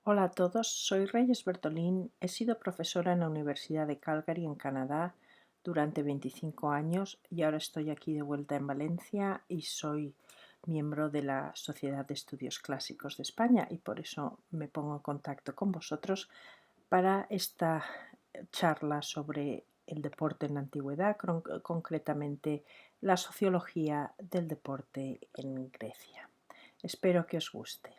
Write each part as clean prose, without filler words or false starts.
Hola a todos, soy Reyes Bertolín, he sido profesora en la Universidad de Calgary en Canadá durante 25 años y ahora estoy aquí de vuelta en Valencia y soy miembro de la Sociedad de Estudios Clásicos de España y por eso me pongo en contacto con vosotros para esta charla sobre el deporte en la antigüedad, concretamente la sociología del deporte en Grecia. Espero que os guste.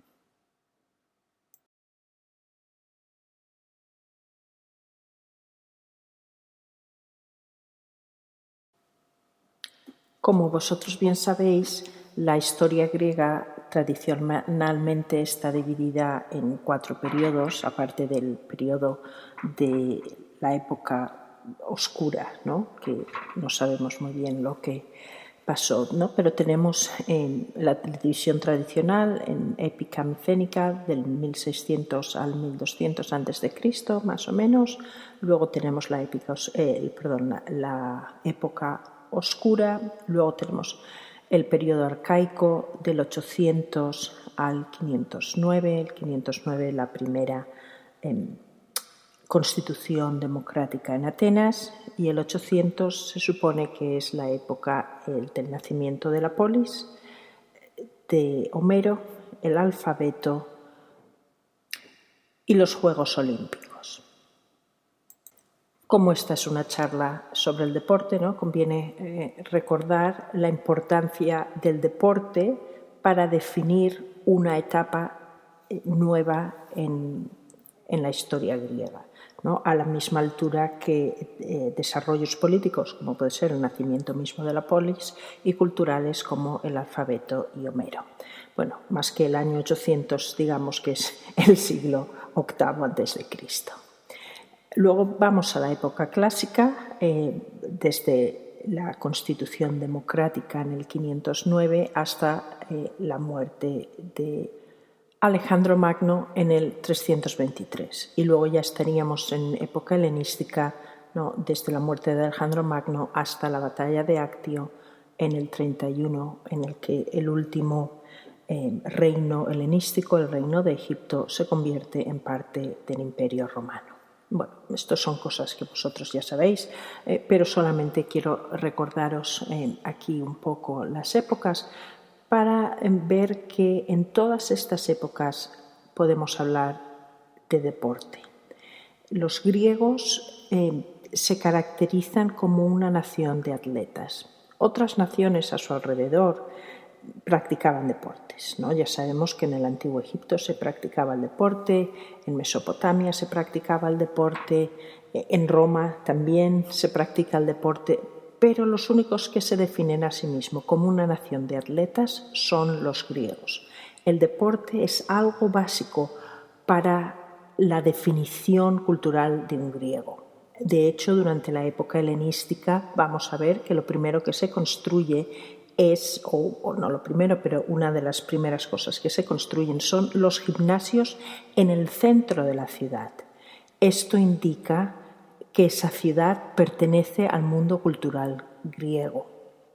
Como vosotros bien sabéis, la historia griega tradicionalmente está dividida en 4 periodos, aparte del periodo de la época oscura, ¿no? Que no sabemos muy bien lo que pasó, ¿no? Pero tenemos la división tradicional en épica micénica del 1600 al 1200 a.C., más o menos. Luego tenemos la época oscura, luego tenemos el periodo arcaico del 800 al 509, el 509 la primera constitución democrática en Atenas y el 800 se supone que es la época del nacimiento de la polis, de Homero, el alfabeto y los Juegos Olímpicos. Como esta es una charla sobre el deporte, ¿no? Conviene recordar la importancia del deporte para definir una etapa nueva en la historia griega, ¿no? A la misma altura que desarrollos políticos, como puede ser el nacimiento mismo de la polis, y culturales como el alfabeto y Homero. Bueno, más que el año 800, digamos que es el siglo VIII a.C. Luego vamos a la época clásica, desde la Constitución democrática en el 509 hasta la muerte de Alejandro Magno en el 323. Y luego ya estaríamos en época helenística, ¿no? Desde la muerte de Alejandro Magno hasta la batalla de Actio en el 31, en el que el último reino helenístico, el reino de Egipto, se convierte en parte del Imperio Romano. Bueno, estas son cosas que vosotros ya sabéis, pero solamente quiero recordaros aquí un poco las épocas para ver que en todas estas épocas podemos hablar de deporte. Los griegos se caracterizan como una nación de atletas. Otras naciones a su alrededor practicaban deportes, ¿no? Ya sabemos que en el antiguo Egipto se practicaba el deporte, en Mesopotamia se practicaba el deporte, en Roma también se practica el deporte, pero los únicos que se definen a sí mismos como una nación de atletas son los griegos. El deporte es algo básico para la definición cultural de un griego. De hecho, durante la época helenística vamos a ver que lo primero que se construye es, o no lo primero, pero una de las primeras cosas que se construyen son los gimnasios en el centro de la ciudad. Esto indica que esa ciudad pertenece al mundo cultural griego,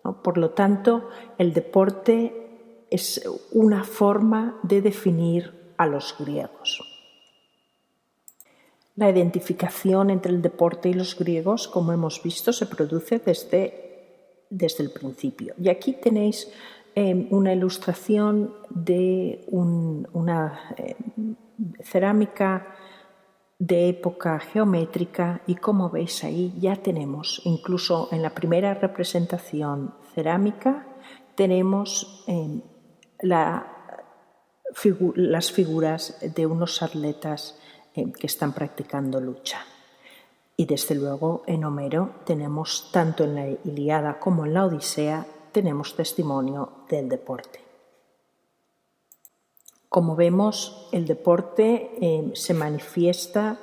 ¿no? Por lo tanto, el deporte es una forma de definir a los griegos. La identificación entre el deporte y los griegos, como hemos visto, se produce desde el principio. Y aquí tenéis una ilustración de una cerámica de época geométrica y como veis ahí ya tenemos, incluso en la primera representación cerámica, tenemos las figuras de unos atletas que están practicando lucha. Y desde luego en Homero tenemos, tanto en la Ilíada como en la Odisea, tenemos testimonio del deporte. Como vemos, el deporte se manifiesta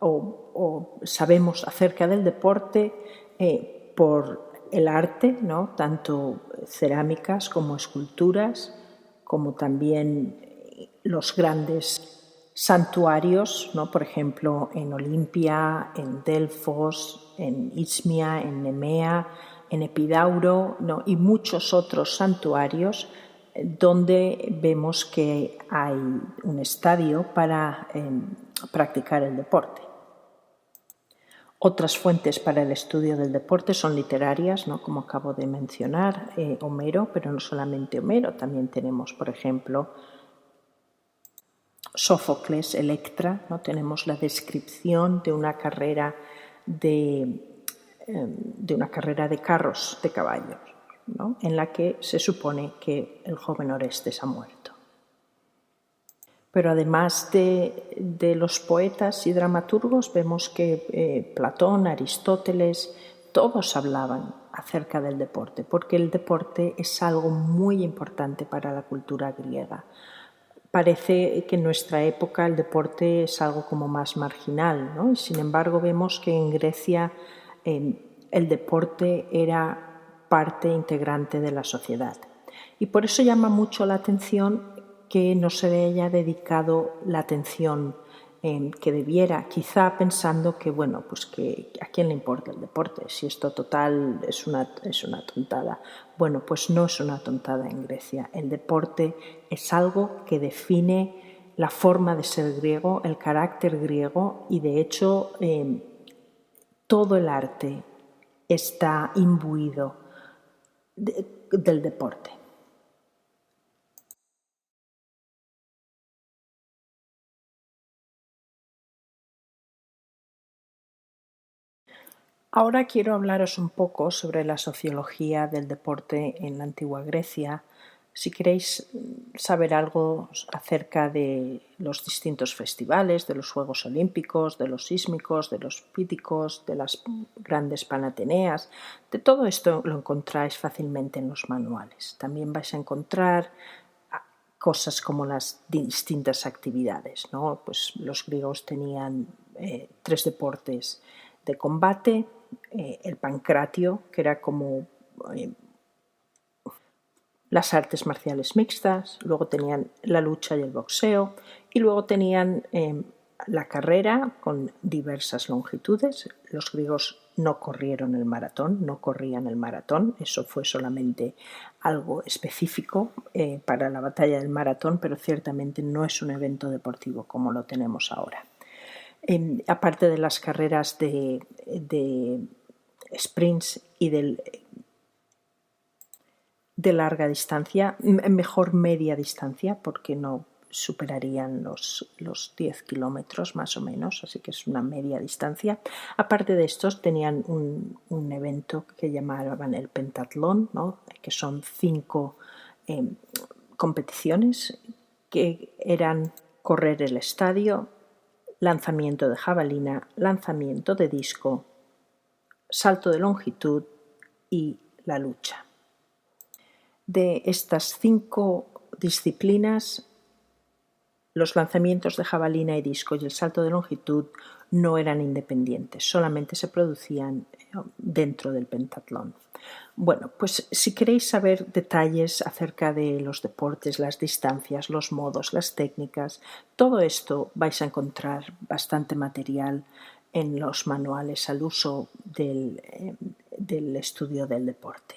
o sabemos acerca del deporte por el arte, ¿no? Tanto cerámicas como esculturas, como también los grandes santuarios, ¿no? Por ejemplo, en Olimpia, en Delfos, en Ismia, en Nemea, en Epidauro, ¿no? Y muchos otros santuarios donde vemos que hay un estadio para practicar el deporte. Otras fuentes para el estudio del deporte son literarias, ¿no? Como acabo de mencionar, Homero, pero no solamente Homero, también tenemos, por ejemplo, Sófocles, Electra, ¿no? Tenemos la descripción de una carrera de carros de caballos, ¿no? En la que se supone que el joven Orestes ha muerto. Pero además de los poetas y dramaturgos, vemos que Platón, Aristóteles, todos hablaban acerca del deporte, porque el deporte es algo muy importante para la cultura griega. Parece que en nuestra época el deporte es algo como más marginal, ¿no? Y sin embargo vemos que en Grecia el deporte era parte integrante de la sociedad. Y por eso llama mucho la atención que no se le haya dedicado la atención que debiera, quizá pensando que, bueno, pues que a quién le importa el deporte, si esto total es una tontada. Bueno, pues no es una tontada en Grecia. El deporte es algo que define la forma de ser griego, el carácter griego, y de hecho todo el arte está imbuido del deporte. Ahora quiero hablaros un poco sobre la sociología del deporte en la antigua Grecia. Si queréis saber algo acerca de los distintos festivales, de los Juegos Olímpicos, de los sísmicos, de los píticos, de las grandes panateneas, de todo esto lo encontráis fácilmente en los manuales. También vais a encontrar cosas como las distintas actividades, ¿no? Pues los griegos tenían 3 deportes de combate, el pancratio, que era como las artes marciales mixtas, luego tenían la lucha y el boxeo, y luego tenían la carrera con diversas longitudes. Los griegos no corrieron el maratón, no corrían el maratón, eso fue solamente algo específico para la batalla del maratón, pero ciertamente no es un evento deportivo como lo tenemos ahora. Aparte de las carreras de sprints y de larga distancia, mejor media distancia, porque no superarían los 10 kilómetros más o menos, así que es una media distancia. Aparte de estos tenían un evento que llamaban el pentatlón, ¿no? Que son 5 competiciones que eran correr el estadio, lanzamiento de jabalina, lanzamiento de disco, salto de longitud y la lucha. De estas 5 disciplinas, los lanzamientos de jabalina y disco y el salto de longitud no eran independientes, solamente se producían dentro del pentatlón. Bueno, pues si queréis saber detalles acerca de los deportes, las distancias, los modos, las técnicas, todo esto vais a encontrar bastante material en los manuales al uso del estudio del deporte.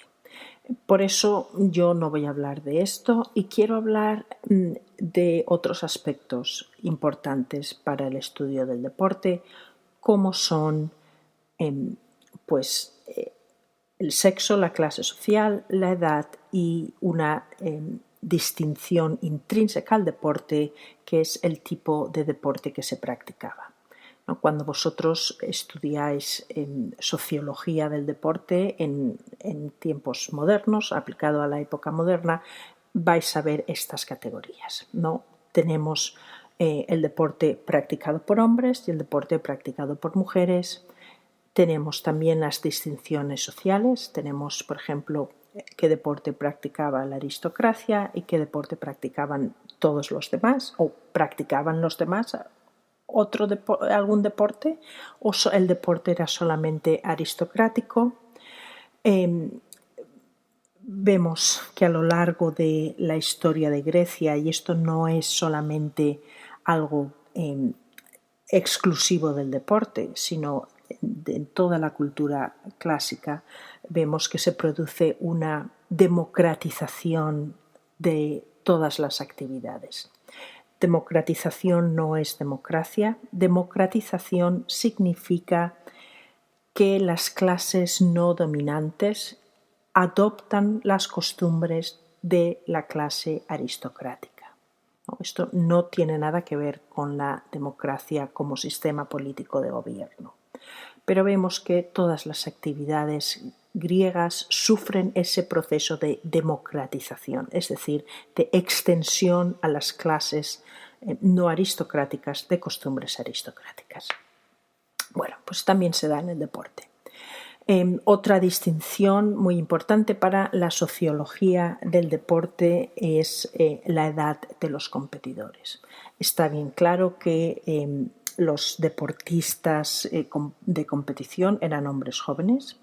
Por eso yo no voy a hablar de esto y quiero hablar de otros aspectos importantes para el estudio del deporte, como son el sexo, la clase social, la edad y una distinción intrínseca al deporte, que es el tipo de deporte que se practicaba. Cuando vosotros estudiáis sociología del deporte en tiempos modernos, aplicado a la época moderna, vais a ver estas categorías, ¿no? Tenemos el deporte practicado por hombres y el deporte practicado por mujeres. Tenemos también las distinciones sociales. Tenemos, por ejemplo, qué deporte practicaba la aristocracia y qué deporte practicaban todos los demás, o practicaban los demás algún deporte, o el deporte era solamente aristocrático. Vemos que a lo largo de la historia de Grecia, y esto no es solamente algo exclusivo del deporte, sino en toda la cultura clásica, vemos que se produce una democratización de todas las actividades. Democratización no es democracia. Democratización significa que las clases no dominantes adoptan las costumbres de la clase aristocrática. Esto no tiene nada que ver con la democracia como sistema político de gobierno. Pero vemos que todas las actividades griegas sufren ese proceso de democratización, es decir, de extensión a las clases no aristocráticas de costumbres aristocráticas. Bueno, pues también se da en el deporte. Otra distinción muy importante para la sociología del deporte es la edad de los competidores. Está bien claro que los deportistas de competición eran hombres jóvenes.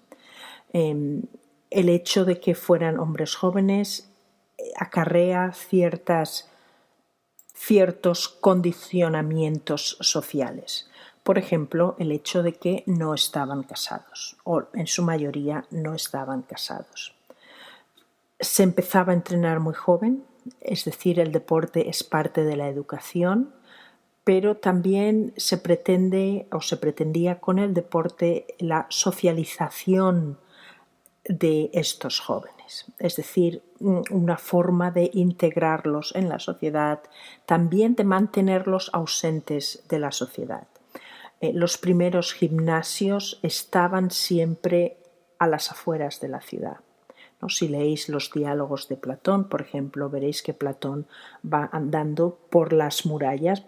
El hecho de que fueran hombres jóvenes acarrea ciertos condicionamientos sociales. Por ejemplo, el hecho de que no estaban casados, o en su mayoría no estaban casados. Se empezaba a entrenar muy joven, es decir, el deporte es parte de la educación, pero también se pretendía con el deporte la socialización de estos jóvenes, es decir, una forma de integrarlos en la sociedad, también de mantenerlos ausentes de la sociedad. Los primeros gimnasios estaban siempre a las afueras de la ciudad. Si leéis los diálogos de Platón, por ejemplo, veréis que Platón va andando por las murallas,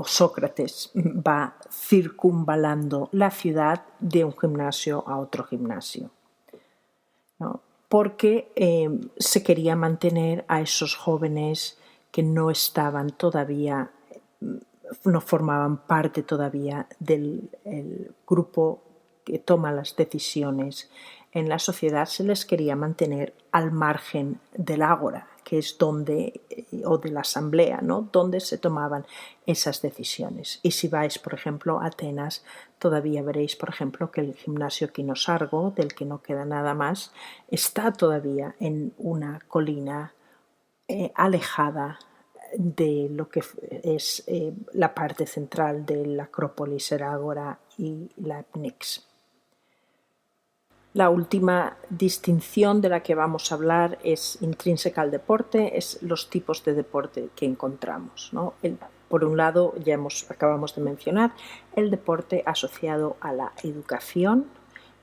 Sócrates va circunvalando la ciudad de un gimnasio a otro gimnasio, ¿no? Porque se quería mantener a esos jóvenes que no estaban todavía, no formaban parte todavía del grupo que toma las decisiones en la sociedad, se les quería mantener al margen del ágora, que es donde, o de la asamblea, ¿no?, donde se tomaban esas decisiones. Y si vais, por ejemplo, a Atenas, todavía veréis, por ejemplo, que el gimnasio Kinosargo, del que no queda nada más, está todavía en una colina alejada de lo que es la parte central de la Acrópolis, el Ágora y la Pnyx. La última distinción de la que vamos a hablar es intrínseca al deporte, es los tipos de deporte que encontramos, ¿no? Por un lado, acabamos de mencionar el deporte asociado a la educación,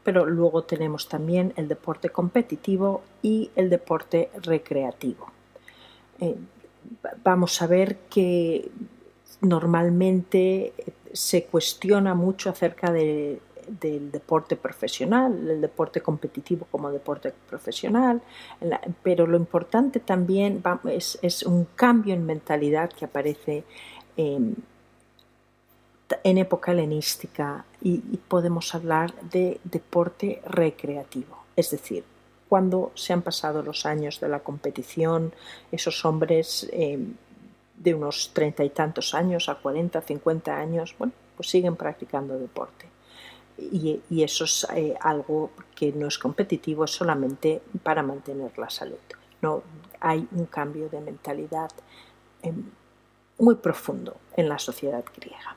pero luego tenemos también el deporte competitivo y el deporte recreativo. Vamos a ver que normalmente se cuestiona mucho acerca del deporte profesional, el deporte competitivo como deporte profesional, pero lo importante también es un cambio en mentalidad que aparece en época helenística y podemos hablar de deporte recreativo, es decir, cuando se han pasado los años de la competición, esos hombres de unos 30 y tantos años a 40, 50 años, bueno, pues siguen practicando deporte. Y eso es algo que no es competitivo, es solamente para mantener la salud. No hay un cambio de mentalidad muy profundo en la sociedad griega.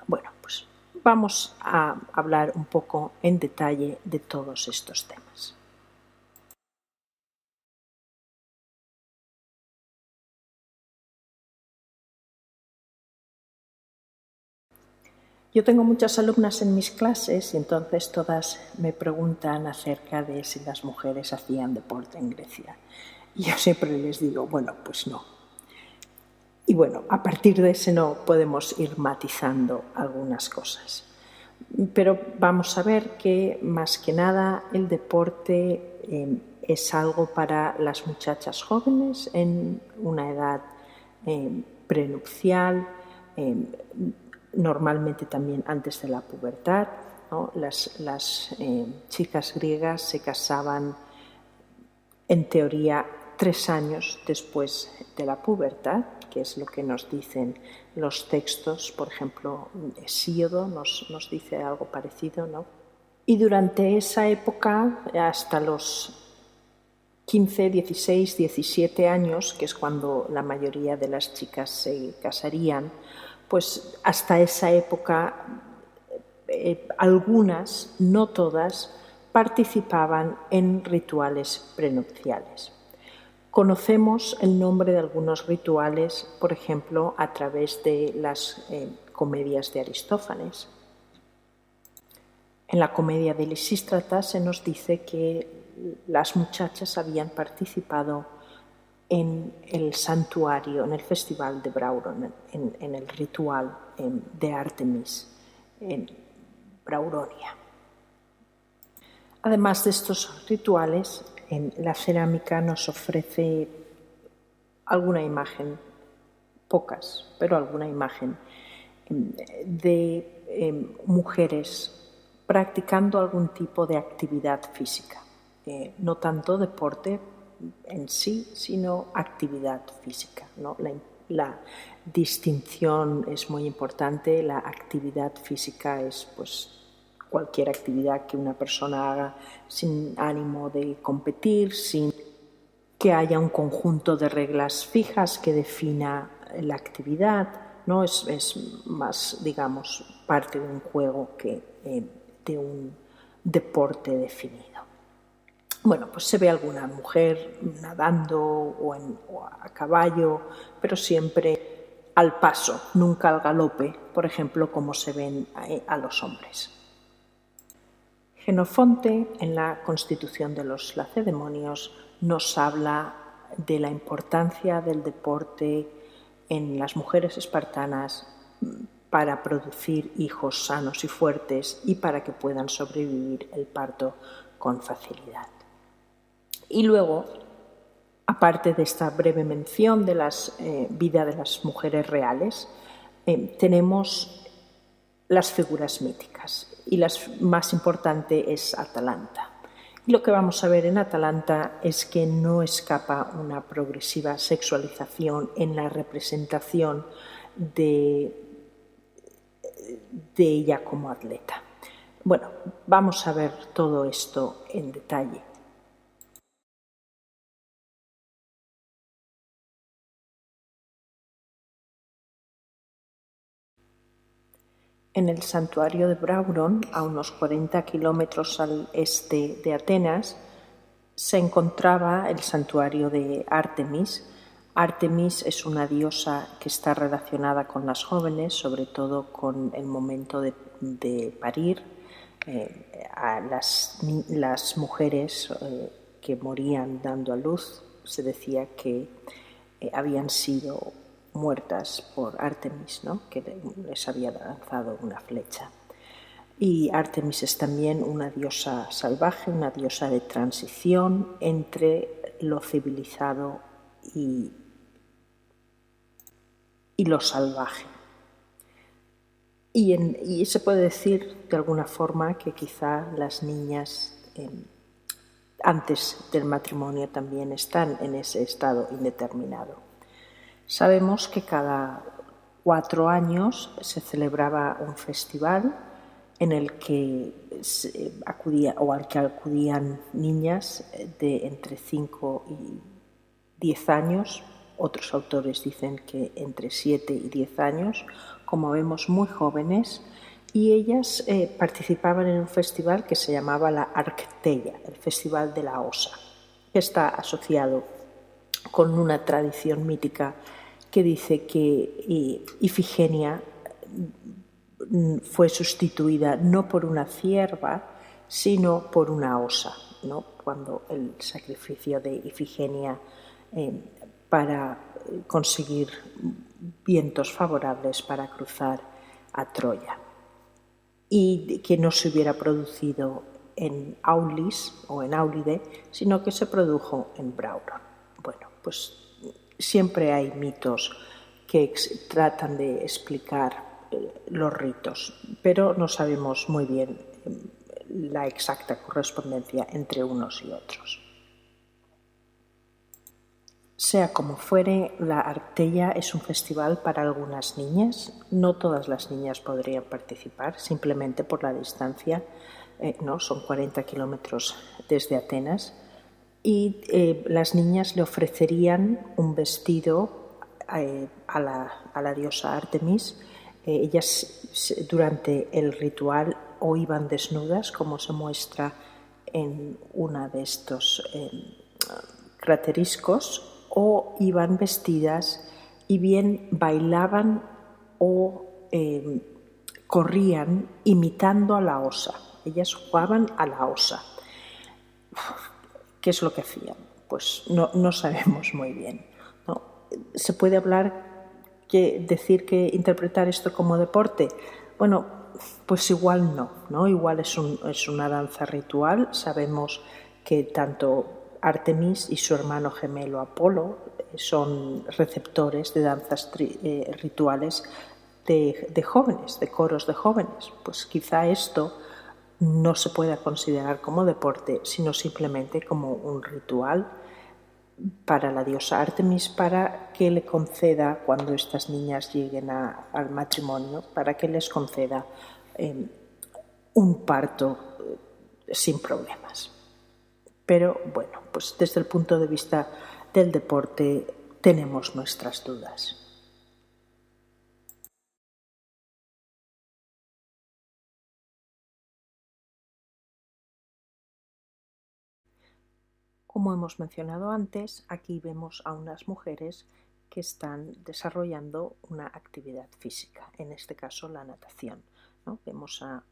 Bueno, pues vamos a hablar un poco en detalle de todos estos temas. Yo tengo muchas alumnas en mis clases y entonces todas me preguntan acerca de si las mujeres hacían deporte en Grecia. Y yo siempre les digo, bueno, pues no. Y bueno, a partir de ese no podemos ir matizando algunas cosas. Pero vamos a ver que más que nada el deporte es algo para las muchachas jóvenes en una edad prenupcial, normalmente también antes de la pubertad, ¿no? Las chicas griegas se casaban en teoría 3 años después de la pubertad, que es lo que nos dicen los textos. Por ejemplo, Hesíodo nos dice algo parecido, ¿no? Y durante esa época, hasta los 15, 16, 17 años, que es cuando la mayoría de las chicas se casarían, pues hasta esa época algunas, no todas, participaban en rituales prenupciales. Conocemos el nombre de algunos rituales, por ejemplo, a través de las comedias de Aristófanes. En la comedia de Lisístrata se nos dice que las muchachas habían participado en el santuario, en el festival de Brauron, en el ritual de Artemis en Brauronia. Además de estos rituales, la cerámica nos ofrece alguna imagen, pocas, pero alguna imagen de mujeres practicando algún tipo de actividad física. No tanto deporte en sí, sino actividad física, ¿no? La distinción es muy importante. La actividad física es cualquier actividad que una persona haga sin ánimo de competir, sin que haya un conjunto de reglas fijas que defina la actividad, ¿no? Es más, digamos, parte de un juego que de un deporte definido. Bueno, pues se ve alguna mujer nadando o a caballo, pero siempre al paso, nunca al galope, por ejemplo, como se ven a los hombres. Jenofonte, en la Constitución de los Lacedemonios, nos habla de la importancia del deporte en las mujeres espartanas para producir hijos sanos y fuertes y para que puedan sobrevivir el parto con facilidad. Y luego, aparte de esta breve mención de la vida de las mujeres reales, tenemos las figuras míticas y la más importante es Atalanta. Y lo que vamos a ver en Atalanta es que no escapa una progresiva sexualización en la representación de ella como atleta. Bueno, vamos a ver todo esto en detalle. En el santuario de Brauron, a unos 40 kilómetros al este de Atenas, se encontraba el santuario de Artemis. Artemis es una diosa que está relacionada con las jóvenes, sobre todo con el momento de parir. A las mujeres que morían dando a luz se decía que habían sido muertas por Artemis, ¿no? Que les había lanzado una flecha. Y Artemis es también una diosa salvaje, una diosa de transición entre lo civilizado y lo salvaje. Y se puede decir de alguna forma que quizá las niñas antes del matrimonio también están en ese estado indeterminado. Sabemos que cada 4 años se celebraba un festival en el que al que acudían niñas de entre 5 y 10 años. Otros autores dicen que entre 7 y 10 años, como vemos, muy jóvenes, y ellas participaban en un festival que se llamaba la Arcteia, el Festival de la Osa, que está asociado con una tradición mítica que dice que Ifigenia fue sustituida no por una cierva, sino por una osa, ¿no? Cuando el sacrificio de Ifigenia para conseguir vientos favorables para cruzar a Troya, y que no se hubiera producido en Aulis o en Áulide, sino que se produjo en Brauron. Bueno, pues siempre hay mitos que tratan de explicar los ritos, pero no sabemos muy bien la exacta correspondencia entre unos y otros. Sea como fuere, la Arcteia es un festival para algunas niñas. No todas las niñas podrían participar, simplemente por la distancia. No, son 40 kilómetros desde Atenas. y las niñas le ofrecerían un vestido a la diosa Artemis. Ellas durante el ritual o iban desnudas, como se muestra en una de estos crateriscos, o iban vestidas y bien bailaban o corrían imitando a la osa. Ellas jugaban a la osa. ¿Qué es lo que hacían? Pues no sabemos muy bien, ¿no? ¿Se puede decir que interpretar esto como deporte? Bueno, pues igual no. Igual es una danza ritual. Sabemos que tanto Artemis y su hermano gemelo Apolo son receptores de danzas rituales de jóvenes, de coros de jóvenes. Pues quizá esto no se pueda considerar como deporte, sino simplemente como un ritual para la diosa Artemis, para que le conceda, cuando estas niñas lleguen al matrimonio, para que les conceda un parto sin problemas. Pero bueno, pues desde el punto de vista del deporte tenemos nuestras dudas. Como hemos mencionado antes, aquí vemos a unas mujeres que están desarrollando una actividad física, en este caso la natación, ¿no? Vemos a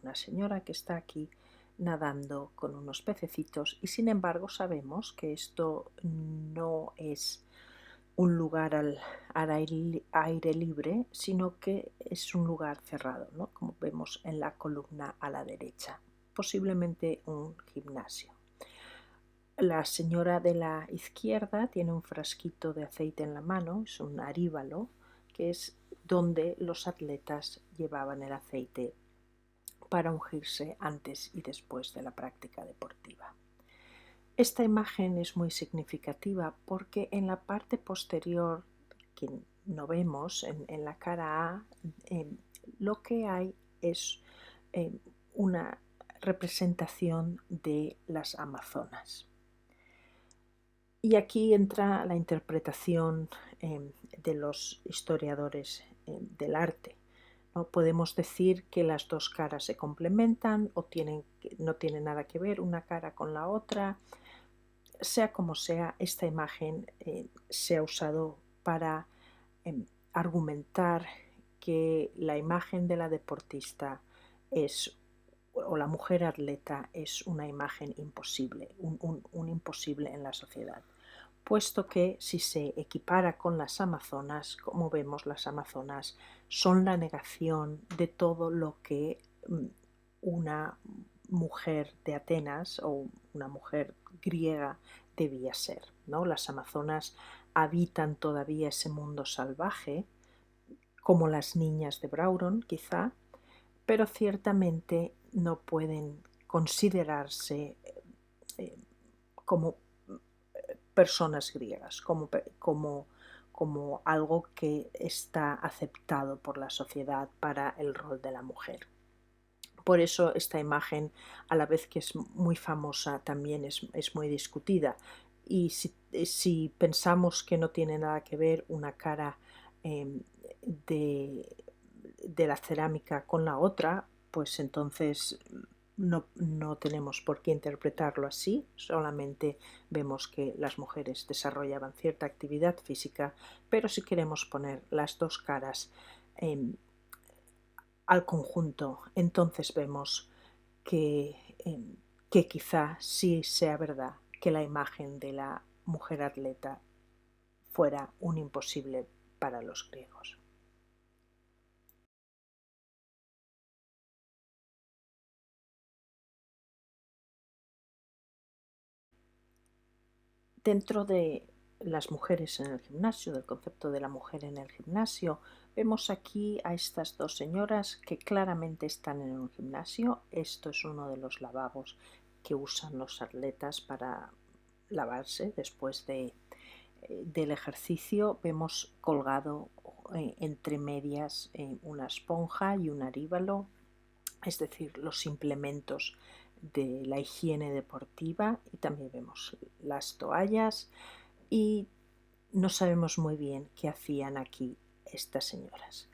una señora que está aquí nadando con unos pececitos y sin embargo sabemos que esto no es un lugar al aire libre, sino que es un lugar cerrado, ¿no? Como vemos en la columna a la derecha, posiblemente un gimnasio. La señora de la izquierda tiene un frasquito de aceite en la mano, es un aríbalo, que es donde los atletas llevaban el aceite para ungirse antes y después de la práctica deportiva. Esta imagen es muy significativa porque en la parte posterior, que no vemos, en la cara A, lo que hay es una representación de las amazonas. Y aquí entra la interpretación de los historiadores del arte. ¿No? Podemos decir que las dos caras se complementan o no tienen nada que ver una cara con la otra. Sea como sea, esta imagen se ha usado para argumentar que la imagen de la deportista o la mujer atleta es una imagen imposible, un imposible en la sociedad, puesto que si se equipara con las amazonas, como vemos, las amazonas son la negación de todo lo que una mujer de Atenas o una mujer griega debía ser, ¿no? Las amazonas habitan todavía ese mundo salvaje, como las niñas de Brauron, quizá, pero ciertamente no pueden considerarse como personas griegas, como algo que está aceptado por la sociedad para el rol de la mujer. Por eso esta imagen, a la vez que es muy famosa, también es muy discutida. Y si pensamos que no tiene nada que ver una cara de la cerámica con la otra, pues entonces no tenemos por qué interpretarlo así, solamente vemos que las mujeres desarrollaban cierta actividad física, pero si queremos poner las dos caras al conjunto, entonces vemos que quizá sí sea verdad que la imagen de la mujer atleta fuera un imposible para los griegos. Dentro de las mujeres en el gimnasio, del concepto de la mujer en el gimnasio, vemos aquí a estas dos señoras que claramente están en un gimnasio. Esto es uno de los lavabos que usan los atletas para lavarse después del ejercicio. Vemos colgado entre medias una esponja y un aríbalo, es decir, los implementos de la higiene deportiva, y también vemos las toallas, y no sabemos muy bien qué hacían aquí estas señoras.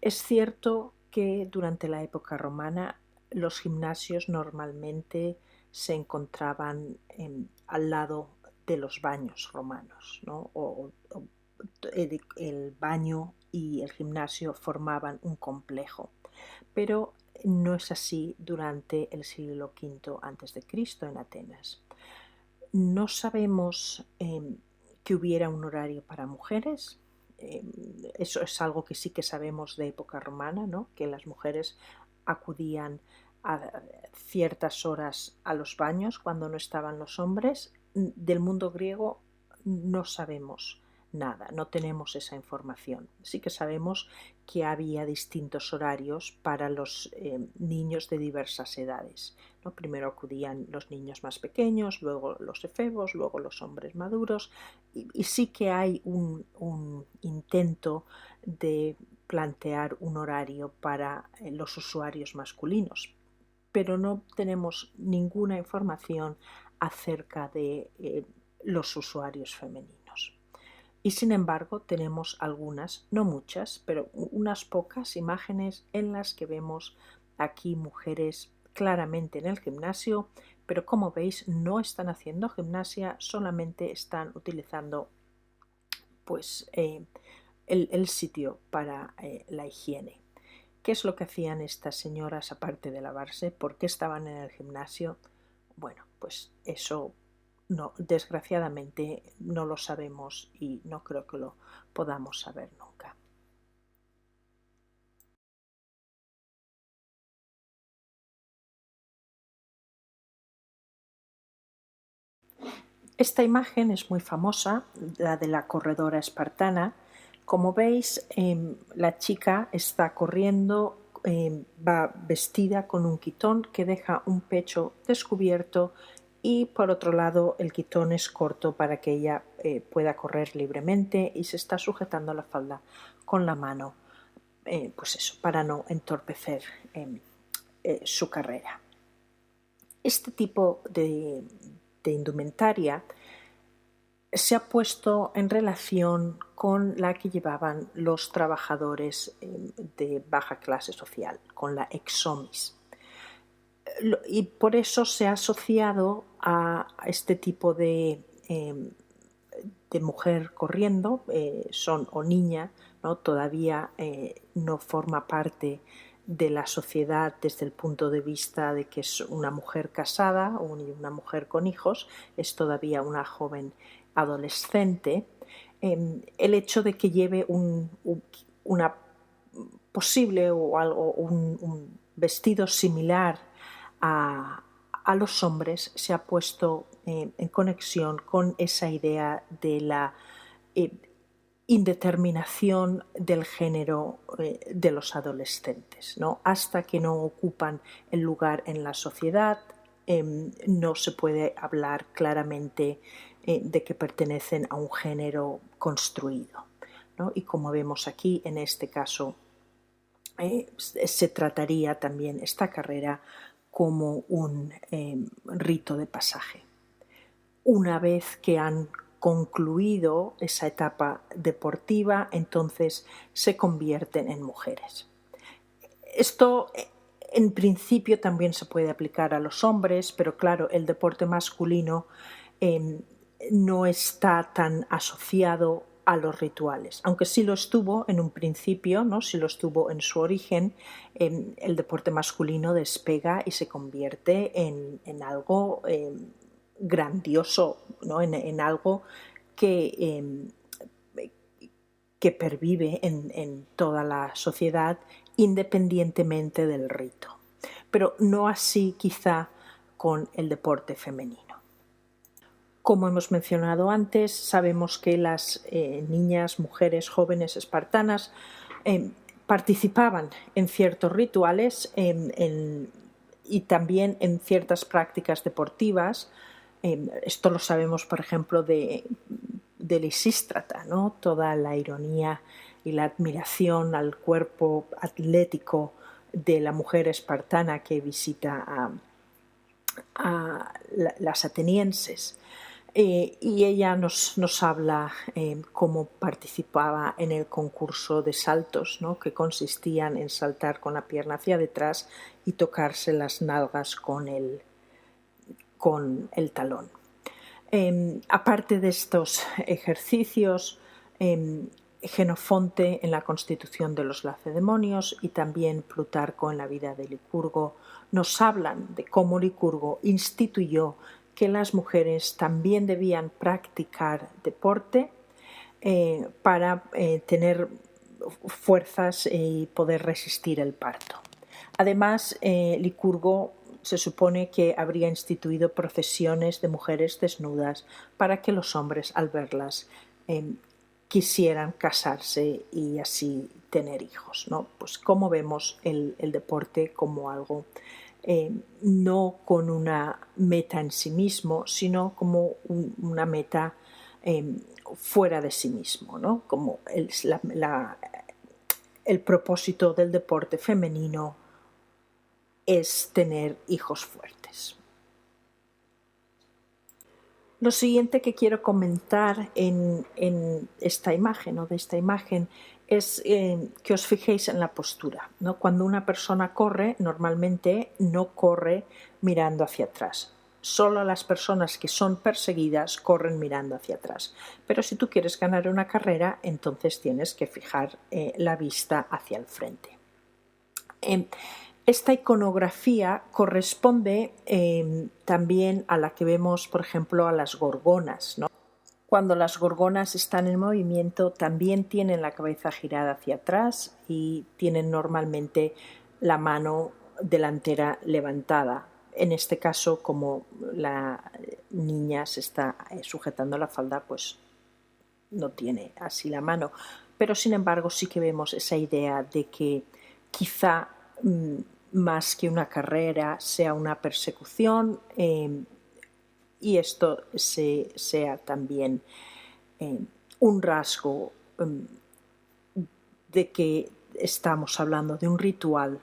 Es cierto que durante la época romana los gimnasios normalmente se encontraban al lado de los baños romanos, ¿no? El baño y el gimnasio formaban un complejo, pero no es así durante el siglo V a.C. en Atenas. No sabemos que hubiera un horario para mujeres. Eso es algo que sí que sabemos de época romana, ¿no? Que las mujeres acudían a ciertas horas a los baños cuando no estaban los hombres. Del mundo griego no sabemos nada, no tenemos esa información. Sí que sabemos que había distintos horarios para los niños de diversas edades, ¿no? Primero acudían los niños más pequeños, luego los efebos, luego los hombres maduros, y sí que hay un intento de plantear un horario para los usuarios masculinos, pero no tenemos ninguna información acerca de los usuarios femeninos. Y sin embargo tenemos algunas, no muchas, pero unas pocas imágenes en las que vemos aquí mujeres claramente en el gimnasio, pero como veis no están haciendo gimnasia, solamente están utilizando pues el sitio para la higiene. ¿Qué es lo que hacían estas señoras aparte de lavarse? ¿Por qué estaban en el gimnasio? Bueno, pues eso no, desgraciadamente no lo sabemos y no creo que lo podamos saber nunca. Esta imagen es muy famosa, la de la corredora espartana. Como veis, la chica está corriendo, va vestida con un quitón que deja un pecho descubierto, y por otro lado el quitón es corto para que ella pueda correr libremente, y se está sujetando la falda con la mano, pues eso, para no entorpecer su carrera. Este tipo de indumentaria se ha puesto en relación con la que llevaban los trabajadores de baja clase social, con la exomis. Y por eso se ha asociado a este tipo de mujer corriendo, son o niña, ¿no? Todavía no forma parte de la sociedad desde el punto de vista de que es una mujer casada o una mujer con hijos, es todavía una joven adolescente. El hecho de que lleve una posible o algo, un vestido similar a los hombres se ha puesto en conexión con esa idea de la indeterminación del género de los adolescentes, ¿no? Hasta que no ocupan el lugar en la sociedad, no se puede hablar claramente de que pertenecen a un género construido, ¿no? Y como vemos aquí, en este caso, se trataría también esta carrera como un rito de pasaje. Una vez que han concluido esa etapa deportiva, entonces se convierten en mujeres. Esto en principio también se puede aplicar a los hombres, pero claro, el deporte masculino no está tan asociado a los rituales, aunque sí lo estuvo en un principio, ¿no? Sí lo estuvo en su origen. El deporte masculino despega y se convierte en algo grandioso, ¿no? En algo que pervive en toda la sociedad independientemente del rito, pero no así quizá con el deporte femenino. Como hemos mencionado antes, sabemos que las niñas, mujeres, jóvenes espartanas participaban en ciertos rituales y también en ciertas prácticas deportivas. Esto lo sabemos, por ejemplo, de Lisístrata, ¿no? Toda la ironía y la admiración al cuerpo atlético de la mujer espartana que visita las atenienses. Y ella nos habla cómo participaba en el concurso de saltos, ¿no? Que consistían en saltar con la pierna hacia detrás y tocarse las nalgas con el talón. Aparte de estos ejercicios, Jenofonte en la Constitución de los Lacedemonios y también Plutarco en la vida de Licurgo nos hablan de cómo Licurgo instituyó que las mujeres también debían practicar deporte para tener fuerzas y poder resistir el parto. Además, Licurgo se supone que habría instituido procesiones de mujeres desnudas para que los hombres, al verlas, quisieran casarse y así tener hijos, ¿no? Pues como vemos el deporte como algo no con una meta en sí mismo, sino como una meta fuera de sí mismo, ¿no? Como el propósito del deporte femenino es tener hijos fuertes. Lo siguiente que quiero comentar en esta imagen o de esta imagen es que os fijéis en la postura, ¿no? Cuando una persona corre, normalmente no corre mirando hacia atrás. Solo las personas que son perseguidas corren mirando hacia atrás. Pero si tú quieres ganar una carrera, entonces tienes que fijar la vista hacia el frente. Esta iconografía corresponde también a la que vemos, por ejemplo, a las gorgonas, ¿no? Cuando las gorgonas están en movimiento, también tienen la cabeza girada hacia atrás y tienen normalmente la mano delantera levantada. En este caso, como la niña se está sujetando la falda, pues no tiene así la mano. Pero, sin embargo, sí que vemos esa idea de que quizá más que una carrera sea una persecución y esto sea también un rasgo de que estamos hablando de un ritual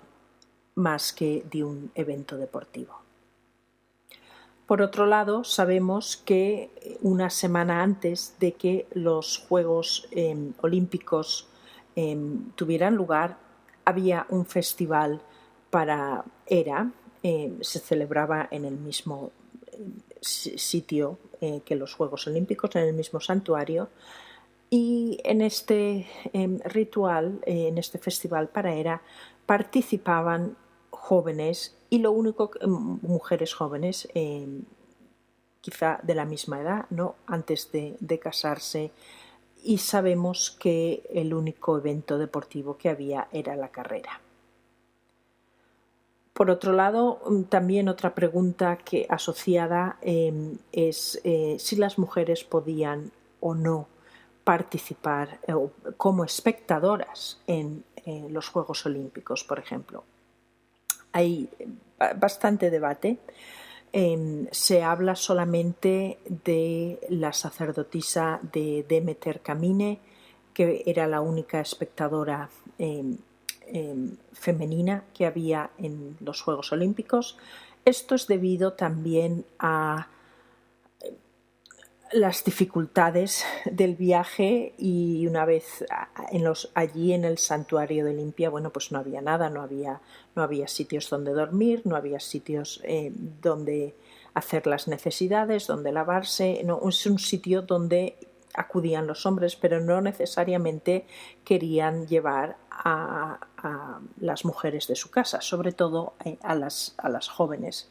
más que de un evento deportivo. Por otro lado, sabemos que una semana antes de que los Juegos Olímpicos tuvieran lugar, había un festival para Hera, se celebraba en el mismo sitio que los Juegos Olímpicos, en el mismo santuario, y en este ritual, en este festival para Hera, participaban jóvenes y lo único, mujeres jóvenes, quizá de la misma edad, ¿no? Antes de casarse, y sabemos que el único evento deportivo que había era la carrera. Por otro lado, también otra pregunta que asociada es si las mujeres podían o no participar como espectadoras en los Juegos Olímpicos, por ejemplo. Hay bastante debate. Se habla solamente de la sacerdotisa de Demeter Camine, que era la única espectadora femenina que había en los Juegos Olímpicos. Esto es debido también a las dificultades del viaje y una vez allí en el santuario de Olimpia, bueno, pues no había nada, no había sitios donde dormir, no había sitios donde hacer las necesidades, donde lavarse, no, es un sitio donde acudían los hombres, pero no necesariamente querían llevar a las mujeres de su casa, sobre todo a las jóvenes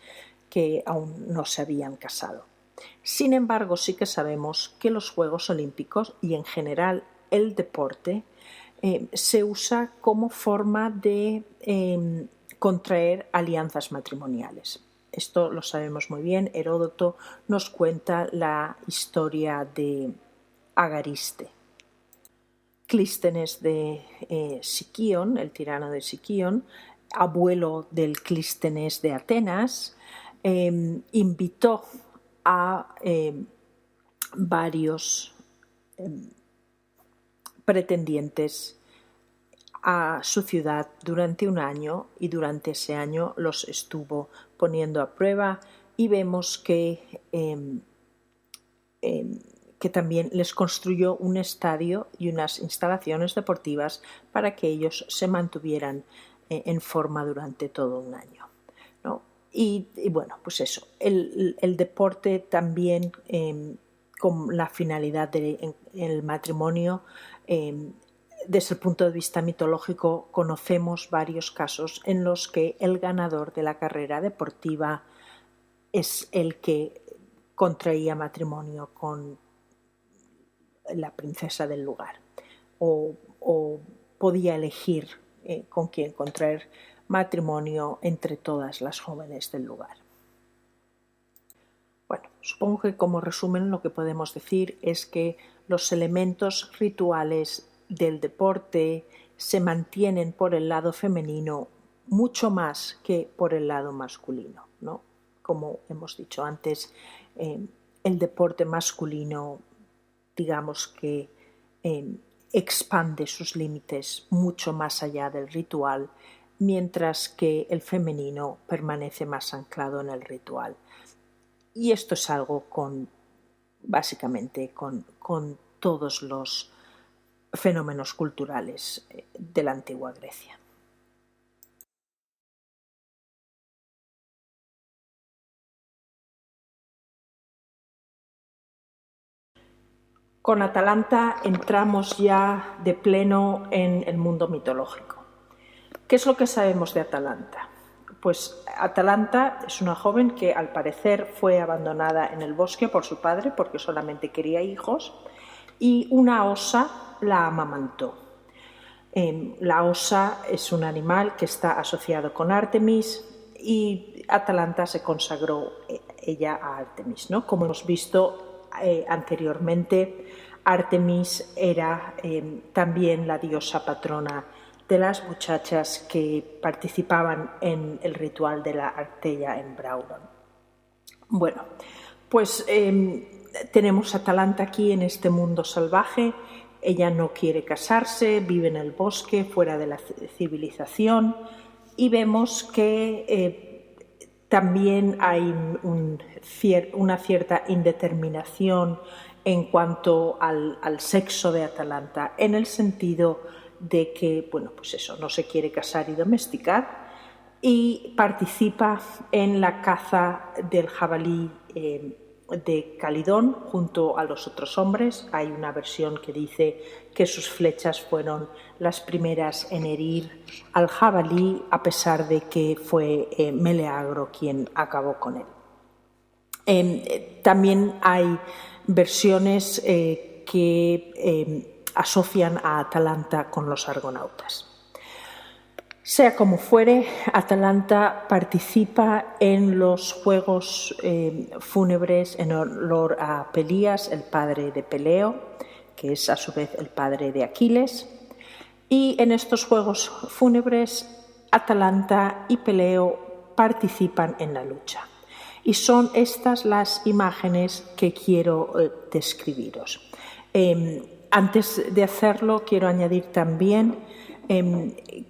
que aún no se habían casado. Sin embargo, sí que sabemos que los Juegos Olímpicos y en general el deporte se usa como forma de contraer alianzas matrimoniales. Esto lo sabemos muy bien. Heródoto nos cuenta la historia de Agariste. Clístenes de Siquión, el tirano de Siquión, abuelo del Clístenes de Atenas, invitó a varios pretendientes a su ciudad durante un año y durante ese año los estuvo poniendo a prueba y vemos que también les construyó un estadio y unas instalaciones deportivas para que ellos se mantuvieran en forma durante todo un año, ¿no? Y bueno, pues eso, el deporte también con la finalidad del matrimonio, desde el punto de vista mitológico conocemos varios casos en los que el ganador de la carrera deportiva es el que contraía matrimonio con la princesa del lugar o podía elegir con quién contraer matrimonio entre todas las jóvenes del lugar. Bueno, supongo que como resumen lo que podemos decir es que los elementos rituales del deporte se mantienen por el lado femenino mucho más que por el lado masculino, ¿no? Como hemos dicho antes, el deporte masculino, digamos que expande sus límites mucho más allá del ritual, mientras que el femenino permanece más anclado en el ritual. Y esto es algo básicamente con todos los fenómenos culturales de la antigua Grecia. Con Atalanta entramos ya de pleno en el mundo mitológico. ¿Qué es lo que sabemos de Atalanta? Pues Atalanta es una joven que al parecer fue abandonada en el bosque por su padre porque solamente quería hijos y una osa la amamantó. La osa es un animal que está asociado con Artemis y Atalanta se consagró ella a Artemis, ¿no? Como hemos visto anteriormente, Artemis era también la diosa patrona de las muchachas que participaban en el ritual de la Arteia en Brauron. Bueno, pues tenemos a Atalanta aquí en este mundo salvaje. Ella no quiere casarse, vive en el bosque, fuera de la civilización, y vemos que también hay una cierta indeterminación en cuanto al sexo de Atalanta, en el sentido de que, bueno, pues eso, no se quiere casar y domesticar, y participa en la caza del jabalí de Calidón junto a los otros hombres. Hay una versión que dice que sus flechas fueron las primeras en herir al jabalí, a pesar de que fue Meleagro quien acabó con él. También hay versiones que asocian a Atalanta con los argonautas. Sea como fuere, Atalanta participa en los juegos fúnebres en honor a Pelías, el padre de Peleo, que es a su vez el padre de Aquiles. Y en estos juegos fúnebres, Atalanta y Peleo participan en la lucha. Y son estas las imágenes que quiero describiros. Antes de hacerlo, quiero añadir también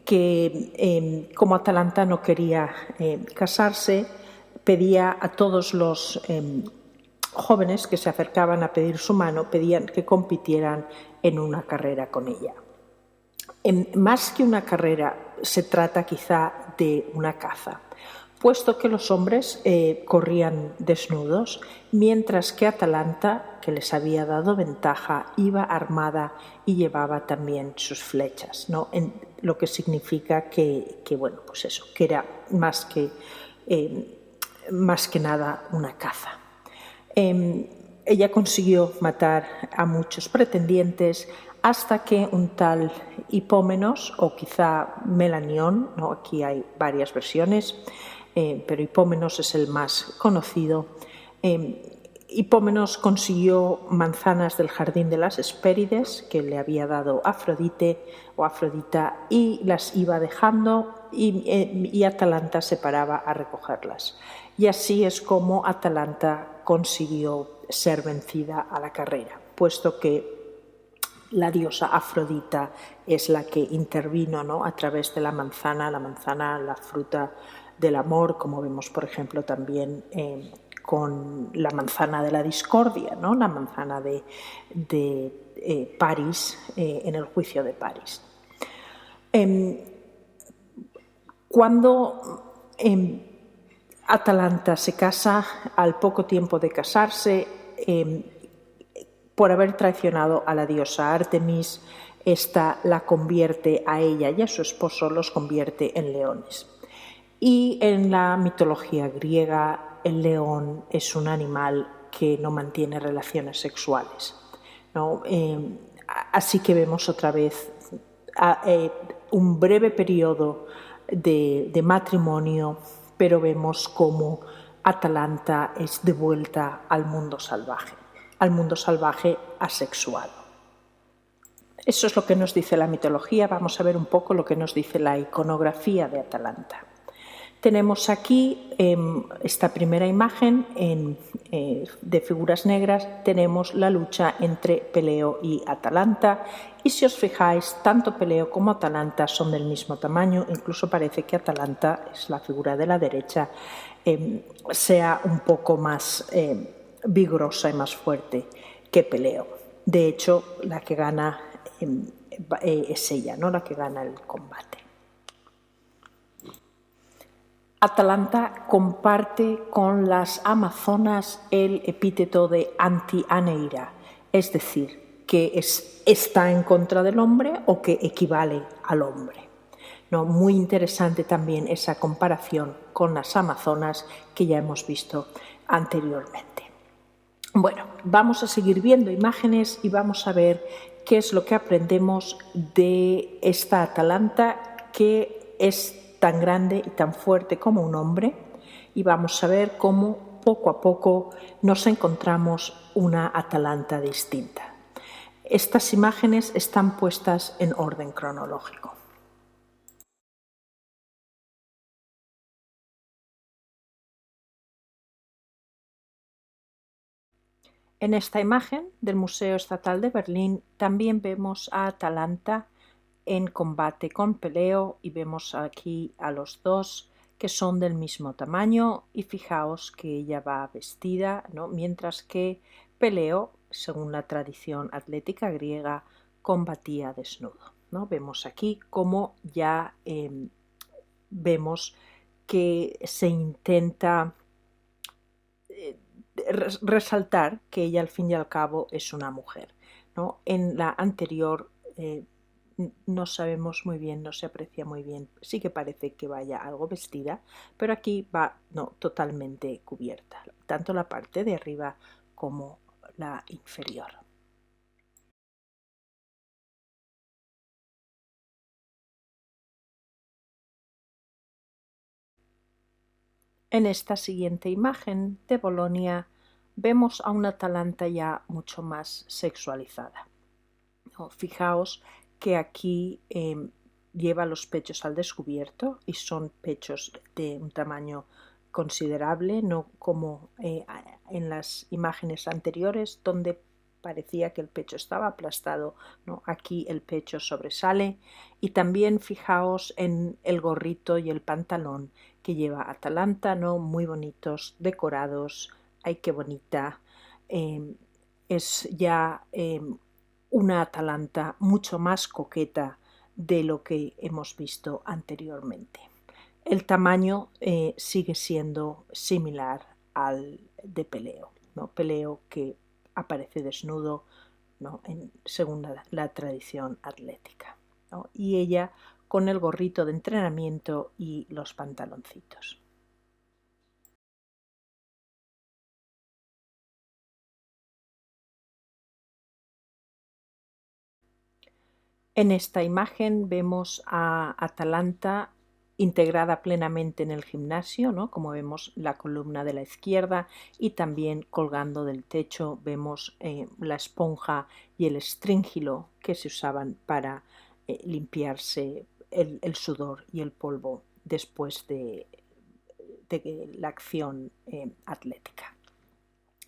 que como Atalanta no quería casarse, pedía a todos los jóvenes que se acercaban a pedir su mano, pedían que compitieran en una carrera con ella. Más que una carrera, se trata quizá de una caza, puesto que los hombres corrían desnudos, mientras que Atalanta, que les había dado ventaja, iba armada y llevaba también sus flechas, ¿no? Lo que significa que bueno, pues eso, que era más que nada una caza. Ella consiguió matar a muchos pretendientes hasta que un tal Hipómenos, o quizá Melanión, ¿no? Aquí hay varias versiones, pero Hipómenos es el más conocido. Hipómenos consiguió manzanas del jardín de las Hespérides que le había dado Afrodite o Afrodita, y las iba dejando y Atalanta se paraba a recogerlas. Y así es como Atalanta consiguió ser vencida a la carrera, puesto que la diosa Afrodita es la que intervino, ¿no? A través de la manzana, la fruta del amor, como vemos, por ejemplo, también con la manzana de la discordia, ¿no? La manzana de París en el juicio de París. Cuando Atalanta se casa, al poco tiempo de casarse, por haber traicionado a la diosa Artemis, esta la convierte a ella y a su esposo, los convierte en leones. Y en la mitología griega, el león es un animal que no mantiene relaciones sexuales, ¿no? Así que vemos otra vez un breve periodo de matrimonio, pero vemos cómo Atalanta es devuelta al mundo salvaje asexual. Eso es lo que nos dice la mitología. Vamos a ver un poco lo que nos dice la iconografía de Atalanta. Tenemos aquí esta primera imagen de figuras negras, tenemos la lucha entre Peleo y Atalanta, y si os fijáis, tanto Peleo como Atalanta son del mismo tamaño, incluso parece que Atalanta, es la figura de la derecha, sea un poco más vigorosa y más fuerte que Peleo. De hecho, la que gana es ella, ¿no? La que gana el combate. Atalanta comparte con las amazonas el epíteto de anti-aneira, es decir, que está en contra del hombre o que equivale al hombre. ¿No? Muy interesante también esa comparación con las amazonas que ya hemos visto anteriormente. Bueno, vamos a seguir viendo imágenes y vamos a ver qué es lo que aprendemos de esta Atalanta, que es tan grande y tan fuerte como un hombre, y vamos a ver cómo poco a poco nos encontramos una Atalanta distinta. Estas imágenes están puestas en orden cronológico. En esta imagen del Museo Estatal de Berlín también vemos a Atalanta en combate con Peleo y vemos aquí a los dos que son del mismo tamaño y fijaos que ella va vestida, ¿no? Mientras que Peleo, según la tradición atlética griega, combatía desnudo, ¿no? Vemos aquí cómo ya vemos que se intenta resaltar que ella al fin y al cabo es una mujer, ¿no? En la anterior no sabemos muy bien, no se aprecia muy bien, sí que parece que vaya algo vestida, pero aquí va totalmente cubierta, tanto la parte de arriba como la inferior. En esta siguiente imagen de Bolonia vemos a una Atalanta ya mucho más sexualizada. Fijaos que aquí lleva los pechos al descubierto y son pechos de un tamaño considerable, no como en las imágenes anteriores donde parecía que el pecho estaba aplastado, ¿no? Aquí el pecho sobresale y también fijaos en el gorrito y el pantalón que lleva Atalanta, ¿no? Muy bonitos, decorados, ¡ay qué bonita! Es ya una Atalanta mucho más coqueta de lo que hemos visto anteriormente. El tamaño sigue siendo similar al de Peleo, ¿no? Peleo que aparece desnudo, ¿no? Según la tradición atlética, ¿no? Y ella con el gorrito de entrenamiento y los pantaloncitos. En esta imagen vemos a Atalanta integrada plenamente en el gimnasio, ¿no? Como vemos la columna de la izquierda y también colgando del techo vemos la esponja y el estríngilo que se usaban para limpiarse el sudor y el polvo después de la acción atlética.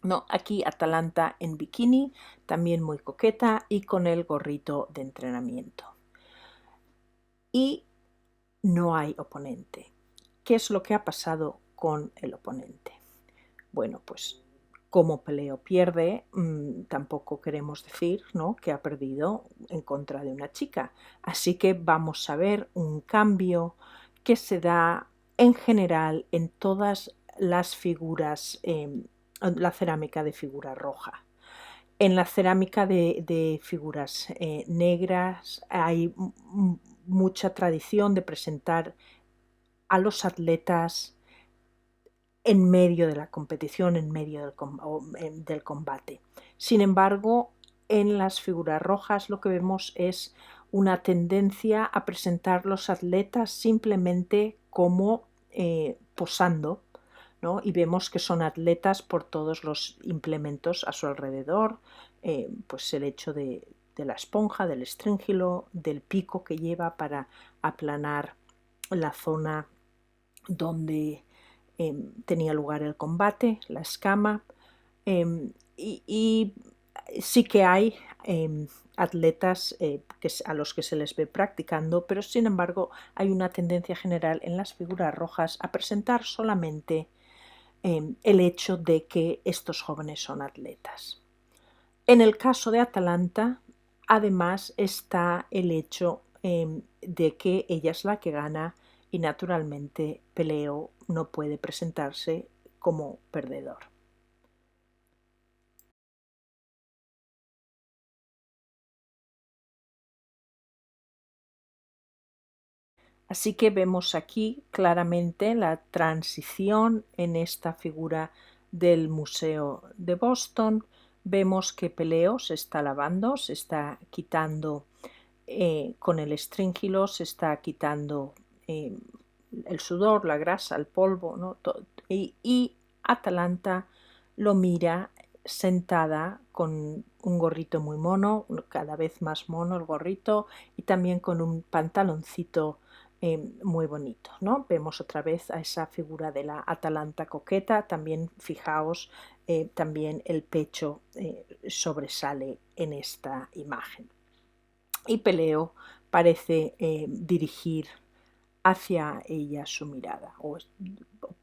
No, aquí Atalanta en bikini, también muy coqueta y con el gorrito de entrenamiento. Y no hay oponente. ¿qué es lo que ha pasado con el oponente? Bueno, pues como Peleo pierde, tampoco queremos decir, ¿no?, que ha perdido en contra de una chica. Así que vamos a ver un cambio que se da en general en todas las figuras, la cerámica de figura roja. En la cerámica de figuras negras hay mucha tradición de presentar a los atletas en medio de la competición, en medio del combate. Sin embargo, en las figuras rojas lo que vemos es una tendencia a presentar los atletas simplemente como posando, ¿no? Y vemos que son atletas por todos los implementos a su alrededor, pues el hecho de la esponja, del estríngilo, del pico que lleva para aplanar la zona donde tenía lugar el combate, la escama, y sí que hay atletas a los que se les ve practicando, pero sin embargo hay una tendencia general en las figuras rojas a presentar solamente el hecho de que estos jóvenes son atletas. En el caso de Atalanta, además está el hecho de que ella es la que gana y naturalmente Peleo no puede presentarse como perdedor. Así que vemos aquí claramente la transición en esta figura del Museo de Boston. Vemos que Peleo se está lavando, se está quitando con el estríngilo, se está quitando el sudor, la grasa, el polvo, ¿no? Y Atalanta lo mira sentada con un gorrito muy mono, cada vez más mono el gorrito, y también con un pantaloncito muy bonito, ¿no? Vemos otra vez a esa figura de la Atalanta coqueta. También fijaos, también el pecho sobresale en esta imagen. Y Peleo parece dirigir hacia ella su mirada, o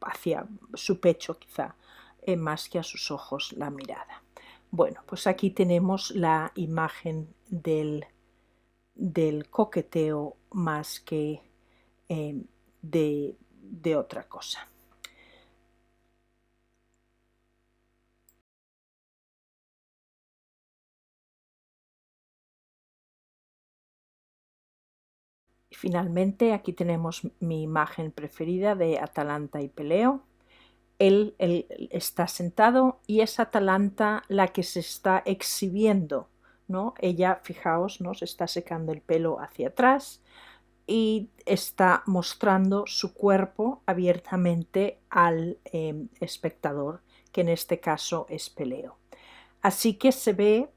hacia su pecho quizá, más que a sus ojos la mirada. Bueno, pues aquí tenemos la imagen del coqueteo más que de otra cosa. Y finalmente aquí tenemos mi imagen preferida de Atalanta y Peleo. Él está sentado y es Atalanta la que se está exhibiendo, ¿no? Ella, fijaos, ¿no?, se está secando el pelo hacia atrás y está mostrando su cuerpo abiertamente al espectador, que en este caso es Peleo. Así que se ve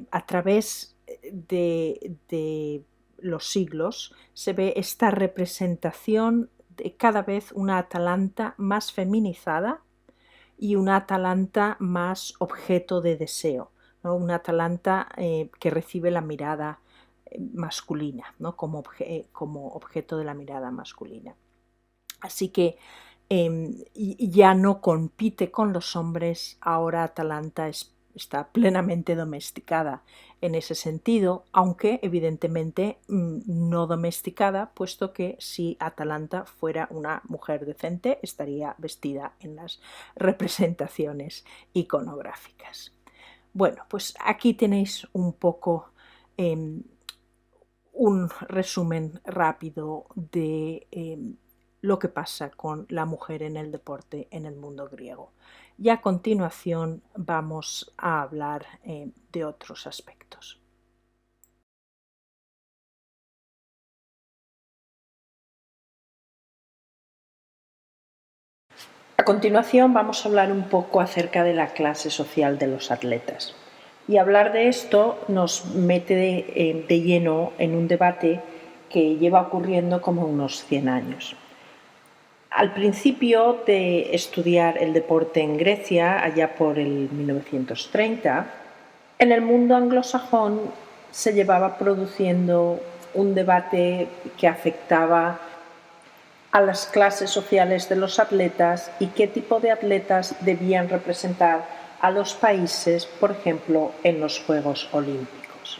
a través de los siglos, se ve esta representación de cada vez una Atalanta más feminizada y una Atalanta más objeto de deseo, ¿no? Una Atalanta que recibe la mirada masculina, ¿no?, como objeto de la mirada masculina. Así que ya no compite con los hombres, ahora Atalanta está plenamente domesticada en ese sentido, aunque evidentemente no domesticada, puesto que si Atalanta fuera una mujer decente estaría vestida en las representaciones iconográficas. Bueno, pues aquí tenéis un poco un resumen rápido de lo que pasa con la mujer en el deporte en el mundo griego. Y a continuación vamos a hablar de otros aspectos. A continuación vamos a hablar un poco acerca de la clase social de los atletas. Y hablar de esto nos mete de lleno en un debate que lleva ocurriendo como unos 100 años. Al principio de estudiar el deporte en Grecia, allá por el 1930, en el mundo anglosajón se llevaba produciendo un debate que afectaba a las clases sociales de los atletas y qué tipo de atletas debían representar a los países, por ejemplo, en los Juegos Olímpicos.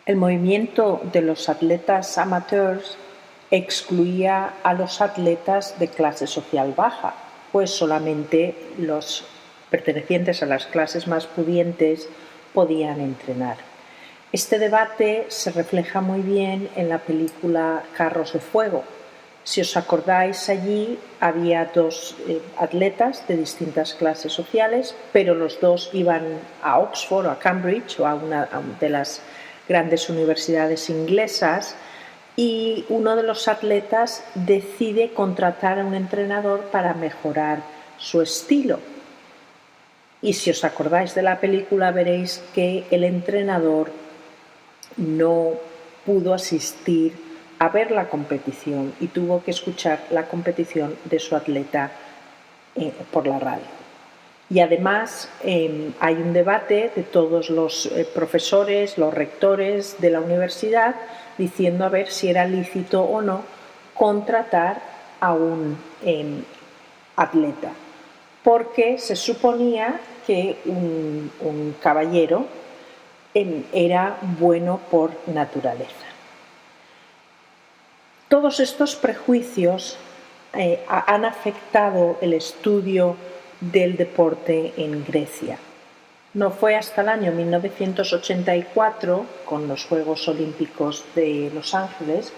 El movimiento de los atletas amateurs excluía a los atletas de clase social baja, pues solamente los pertenecientes a las clases más pudientes podían entrenar. Este debate se refleja muy bien en la película Carros de Fuego. Si os acordáis, allí había dos atletas de distintas clases sociales, pero los dos iban a Oxford o a Cambridge o a una de las grandes universidades inglesas, y uno de los atletas decide contratar a un entrenador para mejorar su estilo. Y si os acordáis de la película, veréis que el entrenador no pudo asistir a ver la competición y tuvo que escuchar la competición de su atleta por la radio. Y además hay un debate de todos los profesores, los rectores de la universidad, diciendo a ver si era lícito o no contratar a un atleta, porque se suponía que un caballero era bueno por naturaleza. Todos estos prejuicios han afectado el estudio del deporte en Grecia. No fue hasta el año 1984, con los Juegos Olímpicos de Los Ángeles,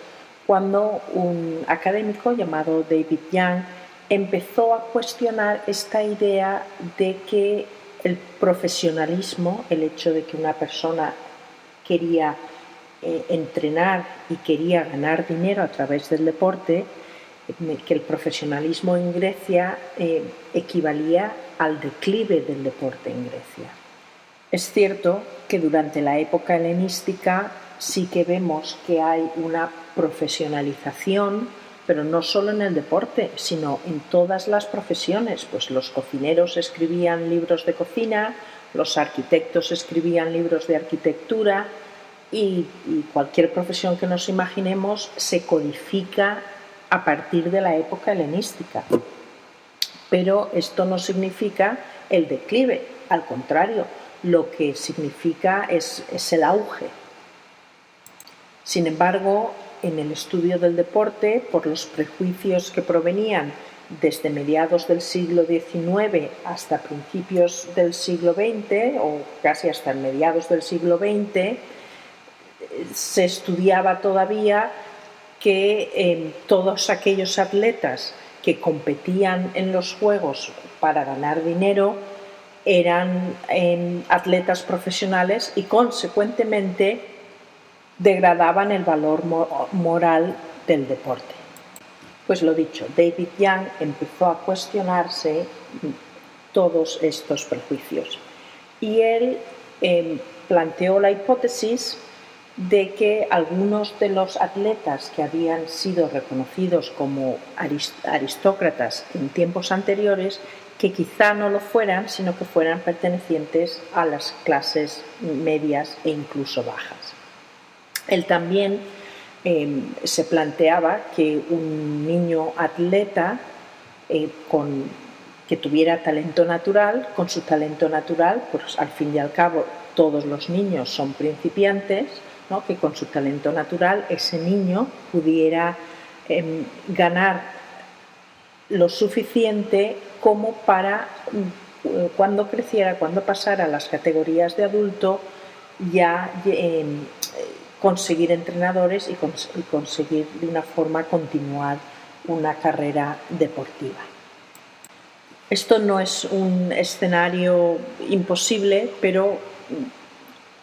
cuando un académico llamado David Young empezó a cuestionar esta idea de que el profesionalismo, el hecho de que una persona quería entrenar y quería ganar dinero a través del deporte, que el profesionalismo en Grecia equivalía al declive del deporte en Grecia. Es cierto que durante la época helenística sí que vemos que hay una profesionalización, pero no solo en el deporte, sino en todas las profesiones. Pues los cocineros escribían libros de cocina, los arquitectos escribían libros de arquitectura, y cualquier profesión que nos imaginemos se codifica a partir de la época helenística. Pero esto no significa el declive, al contrario, lo que significa es el auge. Sin embargo, en el estudio del deporte, por los prejuicios que provenían desde mediados del siglo XIX hasta principios del siglo XX, o casi hasta mediados del siglo XX, se estudiaba todavía que todos aquellos atletas que competían en los Juegos para ganar dinero eran atletas profesionales y consecuentemente degradaban el valor moral del deporte. Pues lo dicho, David Young empezó a cuestionarse todos estos prejuicios y él planteó la hipótesis de que algunos de los atletas que habían sido reconocidos como aristócratas en tiempos anteriores, que quizá no lo fueran, sino que fueran pertenecientes a las clases medias e incluso bajas. Él también se planteaba que un niño atleta que tuviera talento natural, con su talento natural, pues al fin y al cabo todos los niños son principiantes, ¿no? Que con su talento natural ese niño pudiera ganar lo suficiente como para cuando creciera, cuando pasara a las categorías de adulto, ya conseguir entrenadores y conseguir de una forma continuar una carrera deportiva. Esto no es un escenario imposible, pero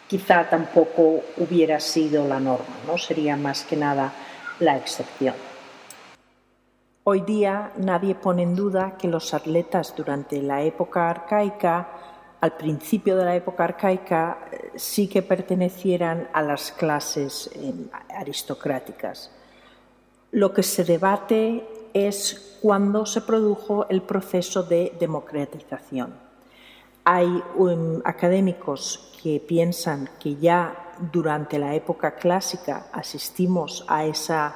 quizá tampoco hubiera sido la norma, ¿no? Sería más que nada la excepción. Hoy día nadie pone en duda que los atletas durante la época arcaica, al principio de la época arcaica, sí que pertenecieran a las clases aristocráticas. Lo que se debate es cuándo se produjo el proceso de democratización. Hay académicos que piensan que ya durante la época clásica asistimos a esa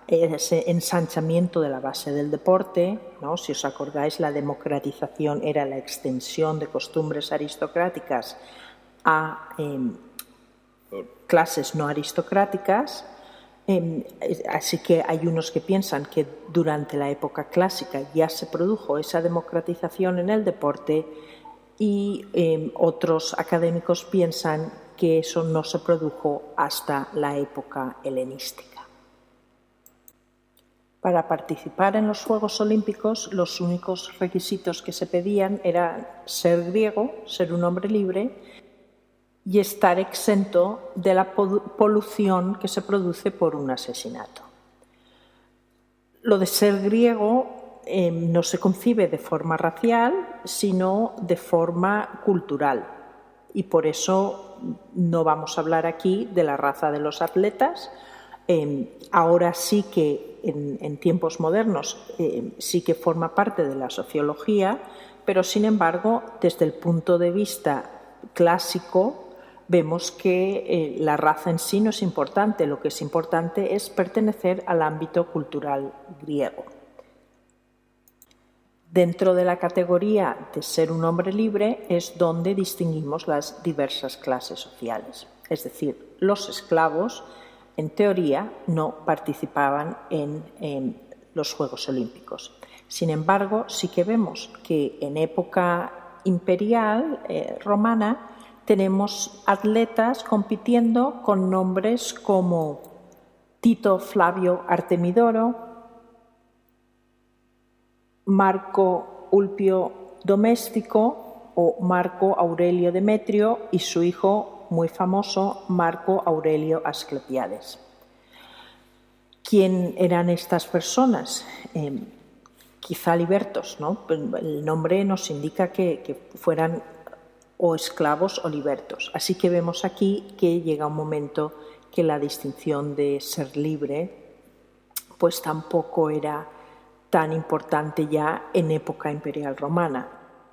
ese ensanchamiento de la base del deporte, ¿no? Si os acordáis, la democratización era la extensión de costumbres aristocráticas a clases no aristocráticas. Así que hay unos que piensan que durante la época clásica ya se produjo esa democratización en el deporte y otros académicos piensan que eso no se produjo hasta la época helenística. Para participar en los Juegos Olímpicos, los únicos requisitos que se pedían eran ser griego, ser un hombre libre y estar exento de la polución que se produce por un asesinato. Lo de ser griego no se concibe de forma racial, sino de forma cultural. Y por eso no vamos a hablar aquí de la raza de los atletas. Ahora sí que en tiempos modernos sí que forma parte de la sociología, pero sin embargo, desde el punto de vista clásico, vemos que la raza en sí no es importante. Lo que es importante es pertenecer al ámbito cultural griego. Dentro de la categoría de ser un hombre libre es donde distinguimos las diversas clases sociales. Es decir, los esclavos, en teoría, no participaban en los Juegos Olímpicos. Sin embargo, sí que vemos que en época imperial romana tenemos atletas compitiendo con nombres como Tito Flavio Artemidoro, Marco Ulpio Domestico o Marco Aurelio Demetrio y su hijo muy famoso Marco Aurelio Asclepiades. ¿Quién eran estas personas? Quizá libertos, ¿no? El nombre nos indica que fueran o esclavos o libertos. Así que vemos aquí que llega un momento que la distinción de ser libre pues tampoco era tan importante ya en época imperial romana.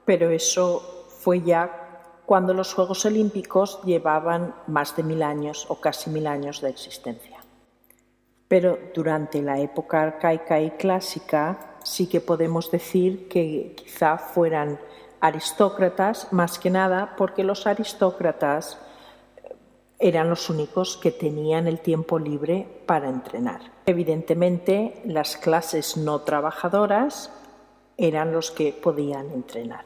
Pero eso fue ya cuando los Juegos Olímpicos llevaban más de 1000 años o casi 1000 años de existencia. Pero durante la época arcaica y clásica sí que podemos decir que quizá fueran aristócratas, más que nada porque los aristócratas eran los únicos que tenían el tiempo libre para entrenar. Evidentemente, las clases no trabajadoras eran los que podían entrenar.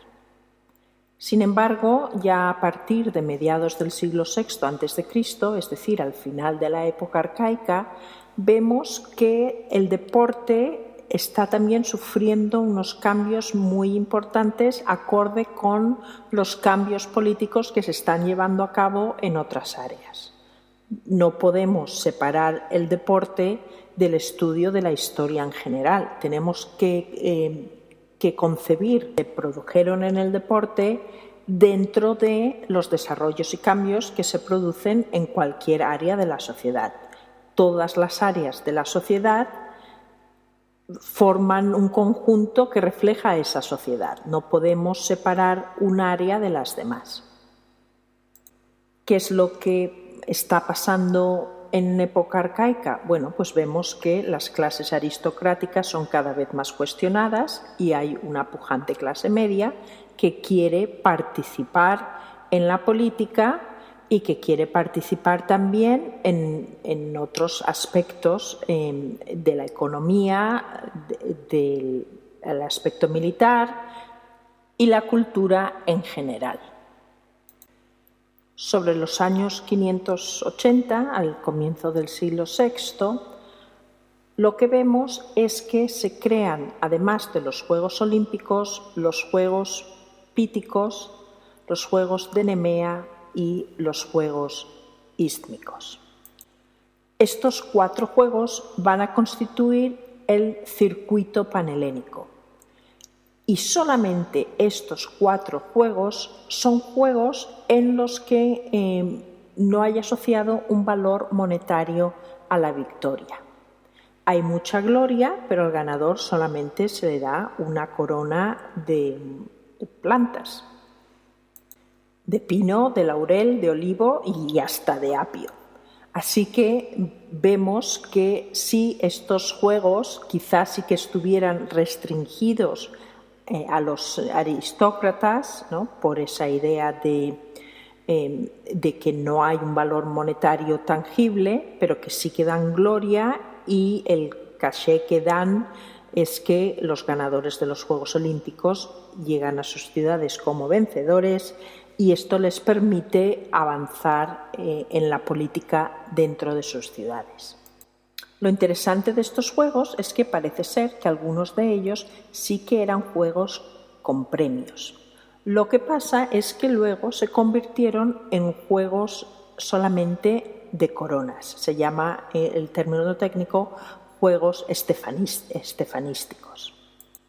Sin embargo, ya a partir de mediados del siglo VI a.C., es decir, al final de la época arcaica, vemos que el deporte está también sufriendo unos cambios muy importantes acorde con los cambios políticos que se están llevando a cabo en otras áreas. No podemos separar el deporte del estudio de la historia en general. Tenemos que concebir que produjeron en el deporte dentro de los desarrollos y cambios que se producen en cualquier área de la sociedad. Todas las áreas de la sociedad forman un conjunto que refleja esa sociedad. No podemos separar un área de las demás. ¿Qué es lo que está pasando en época arcaica? Bueno, pues vemos que las clases aristocráticas son cada vez más cuestionadas y hay una pujante clase media que quiere participar en la política y que quiere participar también en otros aspectos de la economía, del aspecto militar y la cultura en general. Sobre los años 580, al comienzo del siglo VI, lo que vemos es que se crean, además de los Juegos Olímpicos, los Juegos Píticos, los Juegos de Nemea y los Juegos Ístmicos. Estos 4 juegos van a constituir el circuito panhelénico. Y solamente estos 4 juegos son juegos en los que no hay asociado un valor monetario a la victoria. Hay mucha gloria, pero al ganador solamente se le da una corona de plantas, de pino, de laurel, de olivo y hasta de apio. Así que vemos que si estos juegos quizás sí que estuvieran restringidos a los aristócratas, ¿no? Por esa idea de que no hay un valor monetario tangible, pero que sí que dan gloria, y el caché que dan es que los ganadores de los Juegos Olímpicos llegan a sus ciudades como vencedores, y esto les permite avanzar en la política dentro de sus ciudades. Lo interesante de estos juegos es que parece ser que algunos de ellos sí que eran juegos con premios. Lo que pasa es que luego se convirtieron en juegos solamente de coronas. Se llama el término técnico juegos estefanísticos.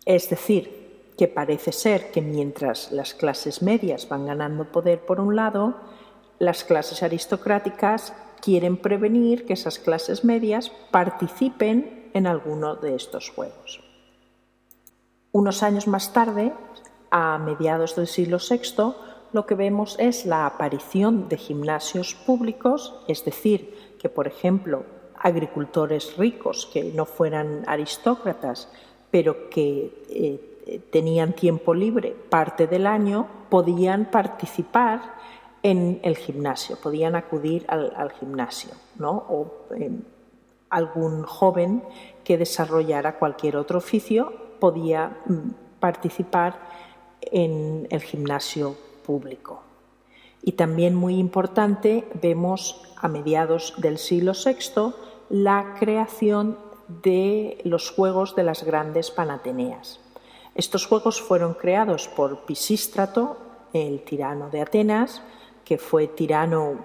Es decir, que parece ser que mientras las clases medias van ganando poder por un lado, las clases aristocráticas quieren prevenir que esas clases medias participen en alguno de estos juegos. Unos años más tarde, a mediados del siglo VI, lo que vemos es la aparición de gimnasios públicos, es decir, que, por ejemplo, agricultores ricos que no fueran aristócratas, pero que tenían tiempo libre parte del año, podían participar en el gimnasio, podían acudir al gimnasio, ¿no? O algún joven que desarrollara cualquier otro oficio podía participar en el gimnasio público. Y también, muy importante, vemos a mediados del siglo VI la creación de los Juegos de las Grandes Panateneas. Estos juegos fueron creados por Pisístrato, el tirano de Atenas, que fue tirano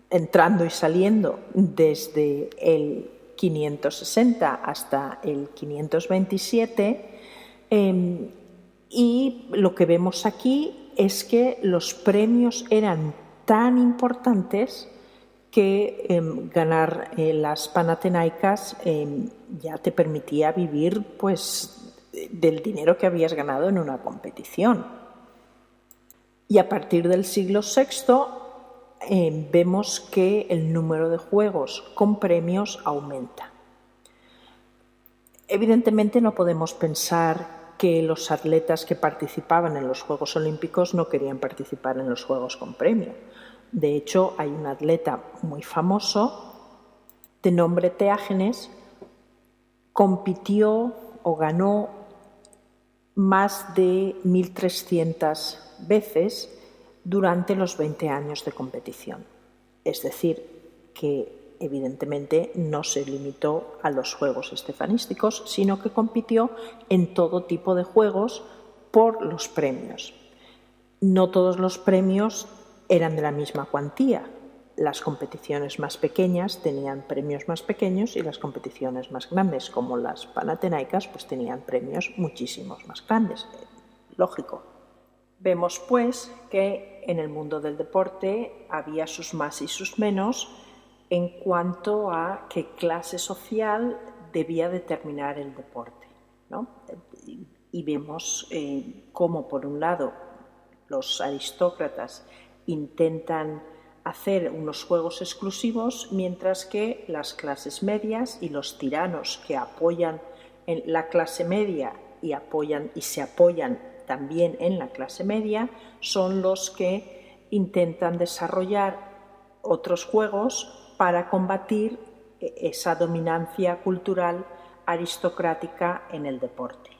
entrando y saliendo desde el 560 hasta el 527, y lo que vemos aquí es que los premios eran tan importantes que ganar las Panatenaicas ya te permitía vivir pues del dinero que habías ganado en una competición. Y a partir del siglo VI vemos que el número de juegos con premios aumenta. Evidentemente no podemos pensar que los atletas que participaban en los Juegos Olímpicos no querían participar en los Juegos con premio. De hecho, hay un atleta muy famoso de nombre Teágenes, compitió o ganó más de 1.300 veces durante los 20 años de competición. Es decir, que evidentemente no se limitó a los juegos estefanísticos, sino que compitió en todo tipo de juegos por los premios. No todos los premios eran de la misma cuantía. Las competiciones más pequeñas tenían premios más pequeños y las competiciones más grandes, como las Panatenaicas, pues tenían premios muchísimos más grandes. Lógico. Vemos, pues, que en el mundo del deporte había sus más y sus menos en cuanto a qué clase social debía determinar el deporte, ¿no? Y vemos cómo, por un lado, los aristócratas intentan hacer unos juegos exclusivos, mientras que las clases medias y los tiranos que apoyan en la clase media y se apoyan también en la clase media son los que intentan desarrollar otros juegos para combatir esa dominancia cultural aristocrática en el deporte.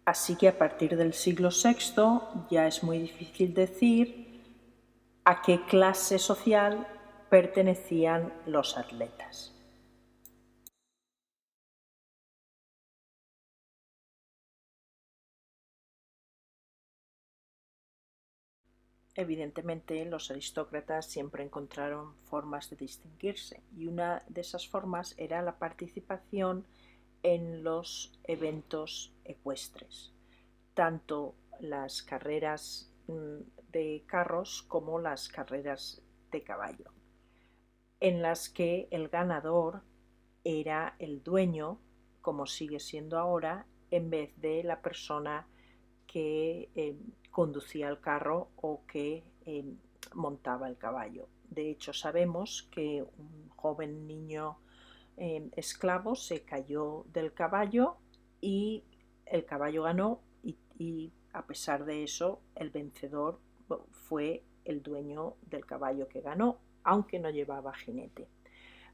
Así que a partir del siglo VI ya es muy difícil decir a qué clase social pertenecían los atletas. Evidentemente, los aristócratas siempre encontraron formas de distinguirse, y una de esas formas era la participación en los eventos ecuestres, tanto las carreras de carros como las carreras de caballo, en las que el ganador era el dueño, como sigue siendo ahora, en vez de la persona que conducía el carro o que montaba el caballo. De hecho, sabemos que un joven niño esclavo se cayó del caballo y el caballo ganó y a pesar de eso el vencedor fue el dueño del caballo que ganó, aunque no llevaba jinete.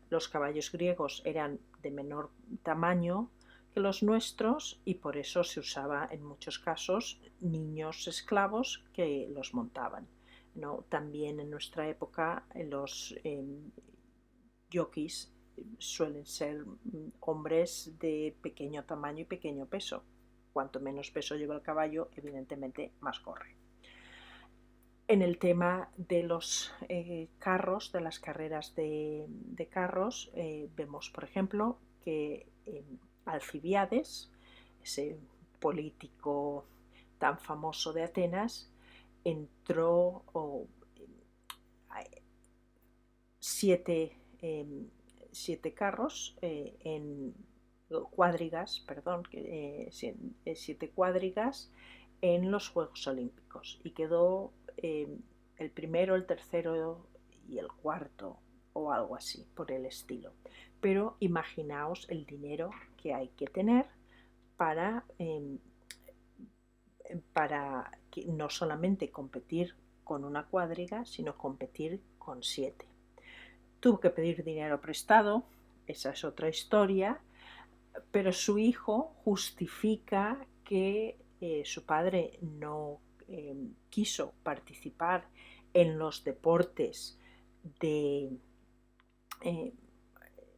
Los caballos griegos eran de menor tamaño que los nuestros y por eso se usaba en muchos casos niños esclavos que los montaban, ¿no? También en nuestra época los jockeys suelen ser hombres de pequeño tamaño y pequeño peso. Cuanto menos peso lleva el caballo, evidentemente más corre. En el tema de los carros, de las carreras de carros, vemos, por ejemplo, que Alcibiades, ese político tan famoso de Atenas, entró siete carros en cuadrigas, siete cuadrigas en los Juegos Olímpicos y quedó el primero, el tercero y el cuarto o algo así por el estilo. Pero imaginaos el dinero que hay que tener para no solamente competir con una cuadriga, sino competir con 7. Tuvo que pedir dinero prestado, esa es otra historia, pero su hijo justifica que su padre no quiso participar en los deportes de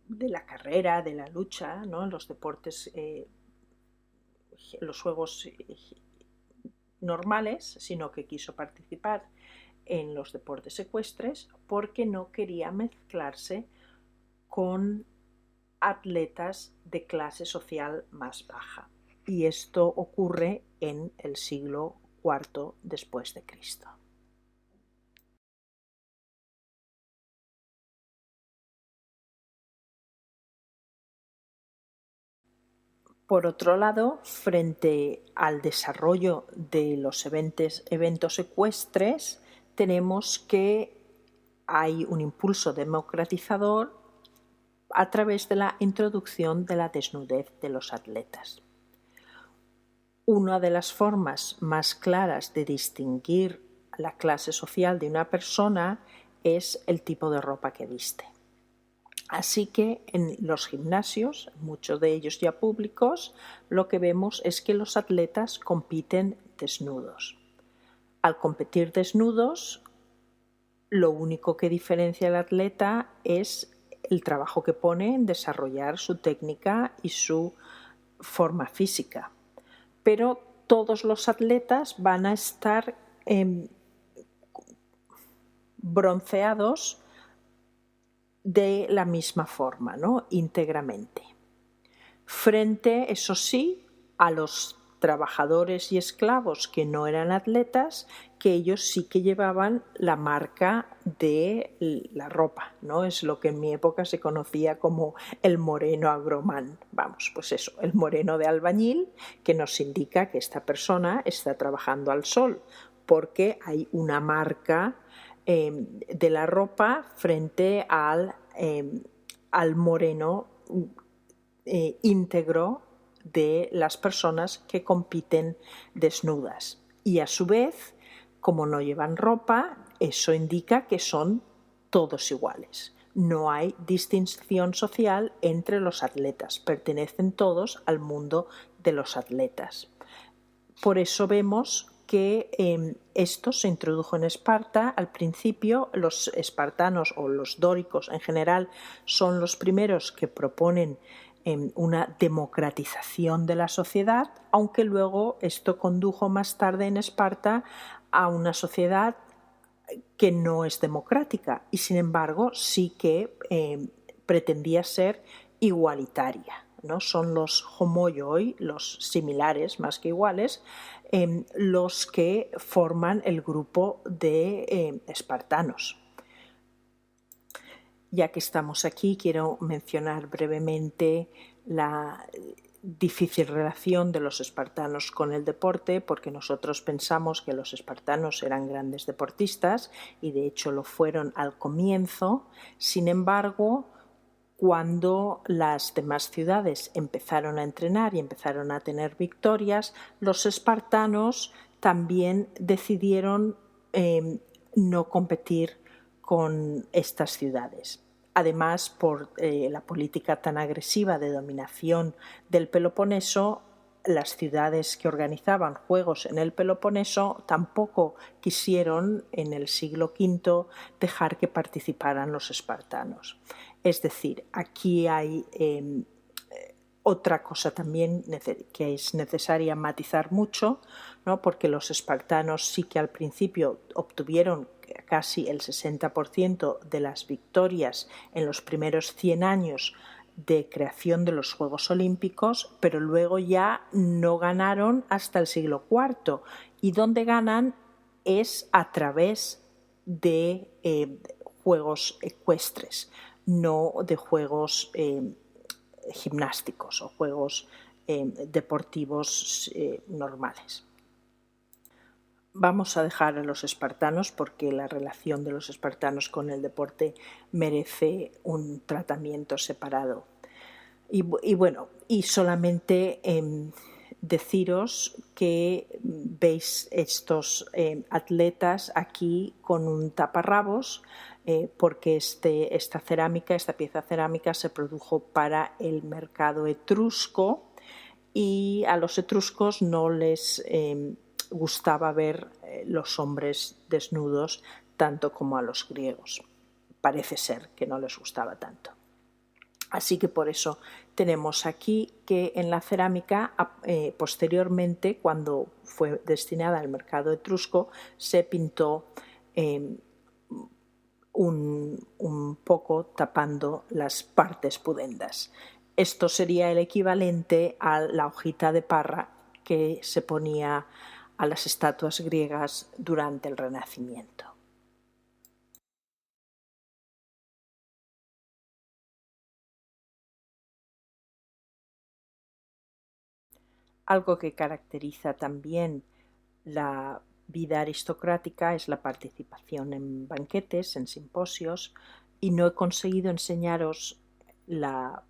la carrera, de la lucha, ¿no? En los deportes, los juegos normales, sino que quiso participar en los deportes ecuestres porque no quería mezclarse con atletas de clase social más baja. Y esto ocurre en el siglo IV después de Cristo. Por otro lado, frente al desarrollo de los eventos ecuestres, tenemos que hay un impulso democratizador a través de la introducción de la desnudez de los atletas. Una de las formas más claras de distinguir la clase social de una persona es el tipo de ropa que viste. Así que en los gimnasios, muchos de ellos ya públicos, lo que vemos es que los atletas compiten desnudos. Al competir desnudos, lo único que diferencia al atleta es el trabajo que pone en desarrollar su técnica y su forma física. Pero todos los atletas van a estar bronceados de la misma forma, ¿no? Íntegramente. Frente, eso sí, a los trabajadores y esclavos que no eran atletas, que ellos sí que llevaban la marca de la ropa, ¿no? Es lo que en mi época se conocía como el moreno agromán. Vamos, pues eso, el moreno de albañil, que nos indica que esta persona está trabajando al sol, porque hay una marca de la ropa frente al moreno íntegro de las personas que compiten desnudas. Y a su vez, como no llevan ropa, eso indica que son todos iguales. No hay distinción social entre los atletas, pertenecen todos al mundo de los atletas. Por eso vemos que esto se introdujo en Esparta. Al principio, los espartanos o los dóricos en general son los primeros que proponen una democratización de la sociedad, aunque luego esto condujo más tarde en Esparta a una sociedad que no es democrática y sin embargo sí que pretendía ser igualitaria, ¿no? Son los homoioi, los similares más que iguales, los que forman el grupo de espartanos. Ya que estamos aquí, quiero mencionar brevemente difícil relación de los espartanos con el deporte, porque nosotros pensamos que los espartanos eran grandes deportistas y de hecho lo fueron al comienzo. Sin embargo, cuando las demás ciudades empezaron a entrenar y empezaron a tener victorias, los espartanos también decidieron no competir con estas ciudades. Además, por la política tan agresiva de dominación del Peloponeso, las ciudades que organizaban juegos en el Peloponeso tampoco quisieron en el siglo V dejar que participaran los espartanos. Es decir, aquí hay otra cosa también que es necesaria matizar mucho, ¿no? Porque los espartanos sí que al principio obtuvieron casi el 60% de las victorias en los primeros 100 años de creación de los Juegos Olímpicos, pero luego ya no ganaron hasta el siglo IV, y donde ganan es a través de juegos ecuestres, no de juegos gimnásticos o juegos deportivos normales. Vamos a dejar a los espartanos porque la relación de los espartanos con el deporte merece un tratamiento separado. Y solamente deciros que veis estos atletas aquí con un taparrabos, porque esta pieza cerámica se produjo para el mercado etrusco, y a los etruscos no les gustaba ver los hombres desnudos tanto como a los griegos. Parece ser que no les gustaba tanto. Así que por eso tenemos aquí que en la cerámica, posteriormente, cuando fue destinada al mercado etrusco, se pintó un poco tapando las partes pudendas. Esto sería el equivalente a la hojita de parra que se ponía a las estatuas griegas durante el Renacimiento. Algo que caracteriza también la vida aristocrática es la participación en banquetes, en simposios, y no he conseguido enseñaros la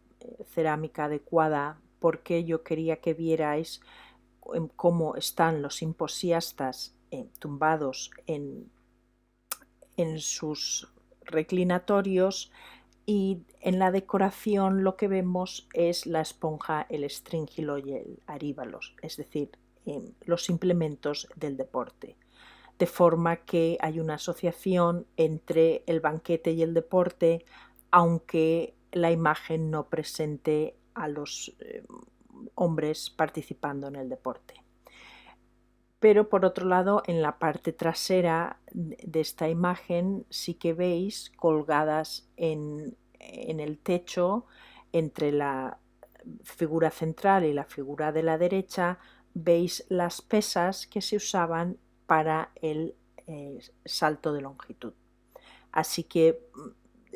cerámica adecuada porque yo quería que vierais cómo están los simposiastas tumbados en sus reclinatorios, y en la decoración lo que vemos es la esponja, el estríngilo y el aríbalos, es decir, los implementos del deporte. De forma que hay una asociación entre el banquete y el deporte, aunque la imagen no presente a los hombres participando en el deporte. Pero por otro lado, en la parte trasera de esta imagen sí que veis colgadas en el techo, entre la figura central y la figura de la derecha, veis las pesas que se usaban para el salto de longitud. Así que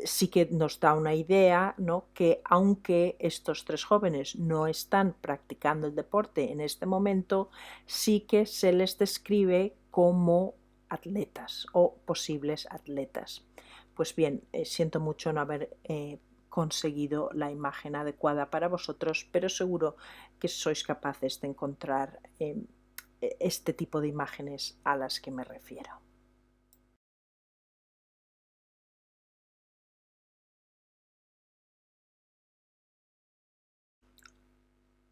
sí que nos da una idea, ¿no?, que aunque estos tres jóvenes no están practicando el deporte en este momento, sí que se les describe como atletas o posibles atletas. Pues bien, siento mucho no haber conseguido la imagen adecuada para vosotros, pero seguro que sois capaces de encontrar este tipo de imágenes a las que me refiero.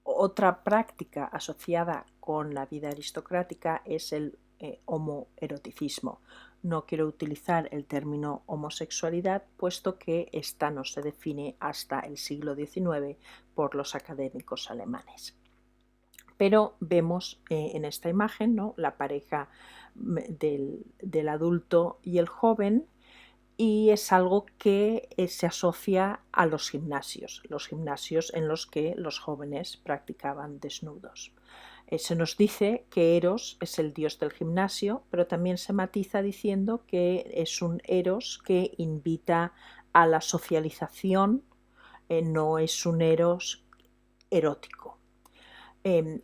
Otra práctica asociada con la vida aristocrática es el homoeroticismo. No quiero utilizar el término homosexualidad, puesto que esta no se define hasta el siglo XIX por los académicos alemanes. Pero vemos en esta imagen, ¿no?, la pareja del adulto y el joven, y es algo que se asocia a los gimnasios en los que los jóvenes practicaban desnudos. Se nos dice que Eros es el dios del gimnasio, pero también se matiza diciendo que es un Eros que invita a la socialización, no es un Eros erótico.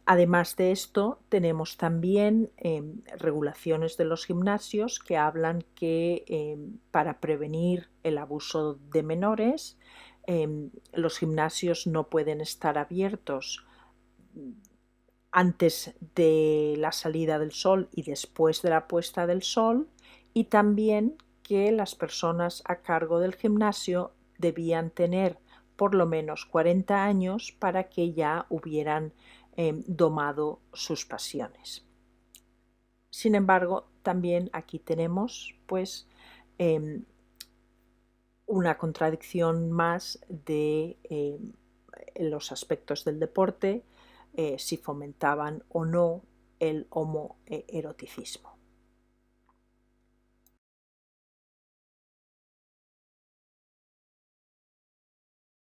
Además de esto, tenemos también regulaciones de los gimnasios que hablan que para prevenir el abuso de menores, los gimnasios no pueden estar abiertos antes de la salida del sol y después de la puesta del sol, y también que las personas a cargo del gimnasio debían tener por lo menos 40 años para que ya hubieran domado sus pasiones. Sin embargo, también aquí tenemos pues una contradicción más de los aspectos del deporte, si fomentaban o no el homoeroticismo.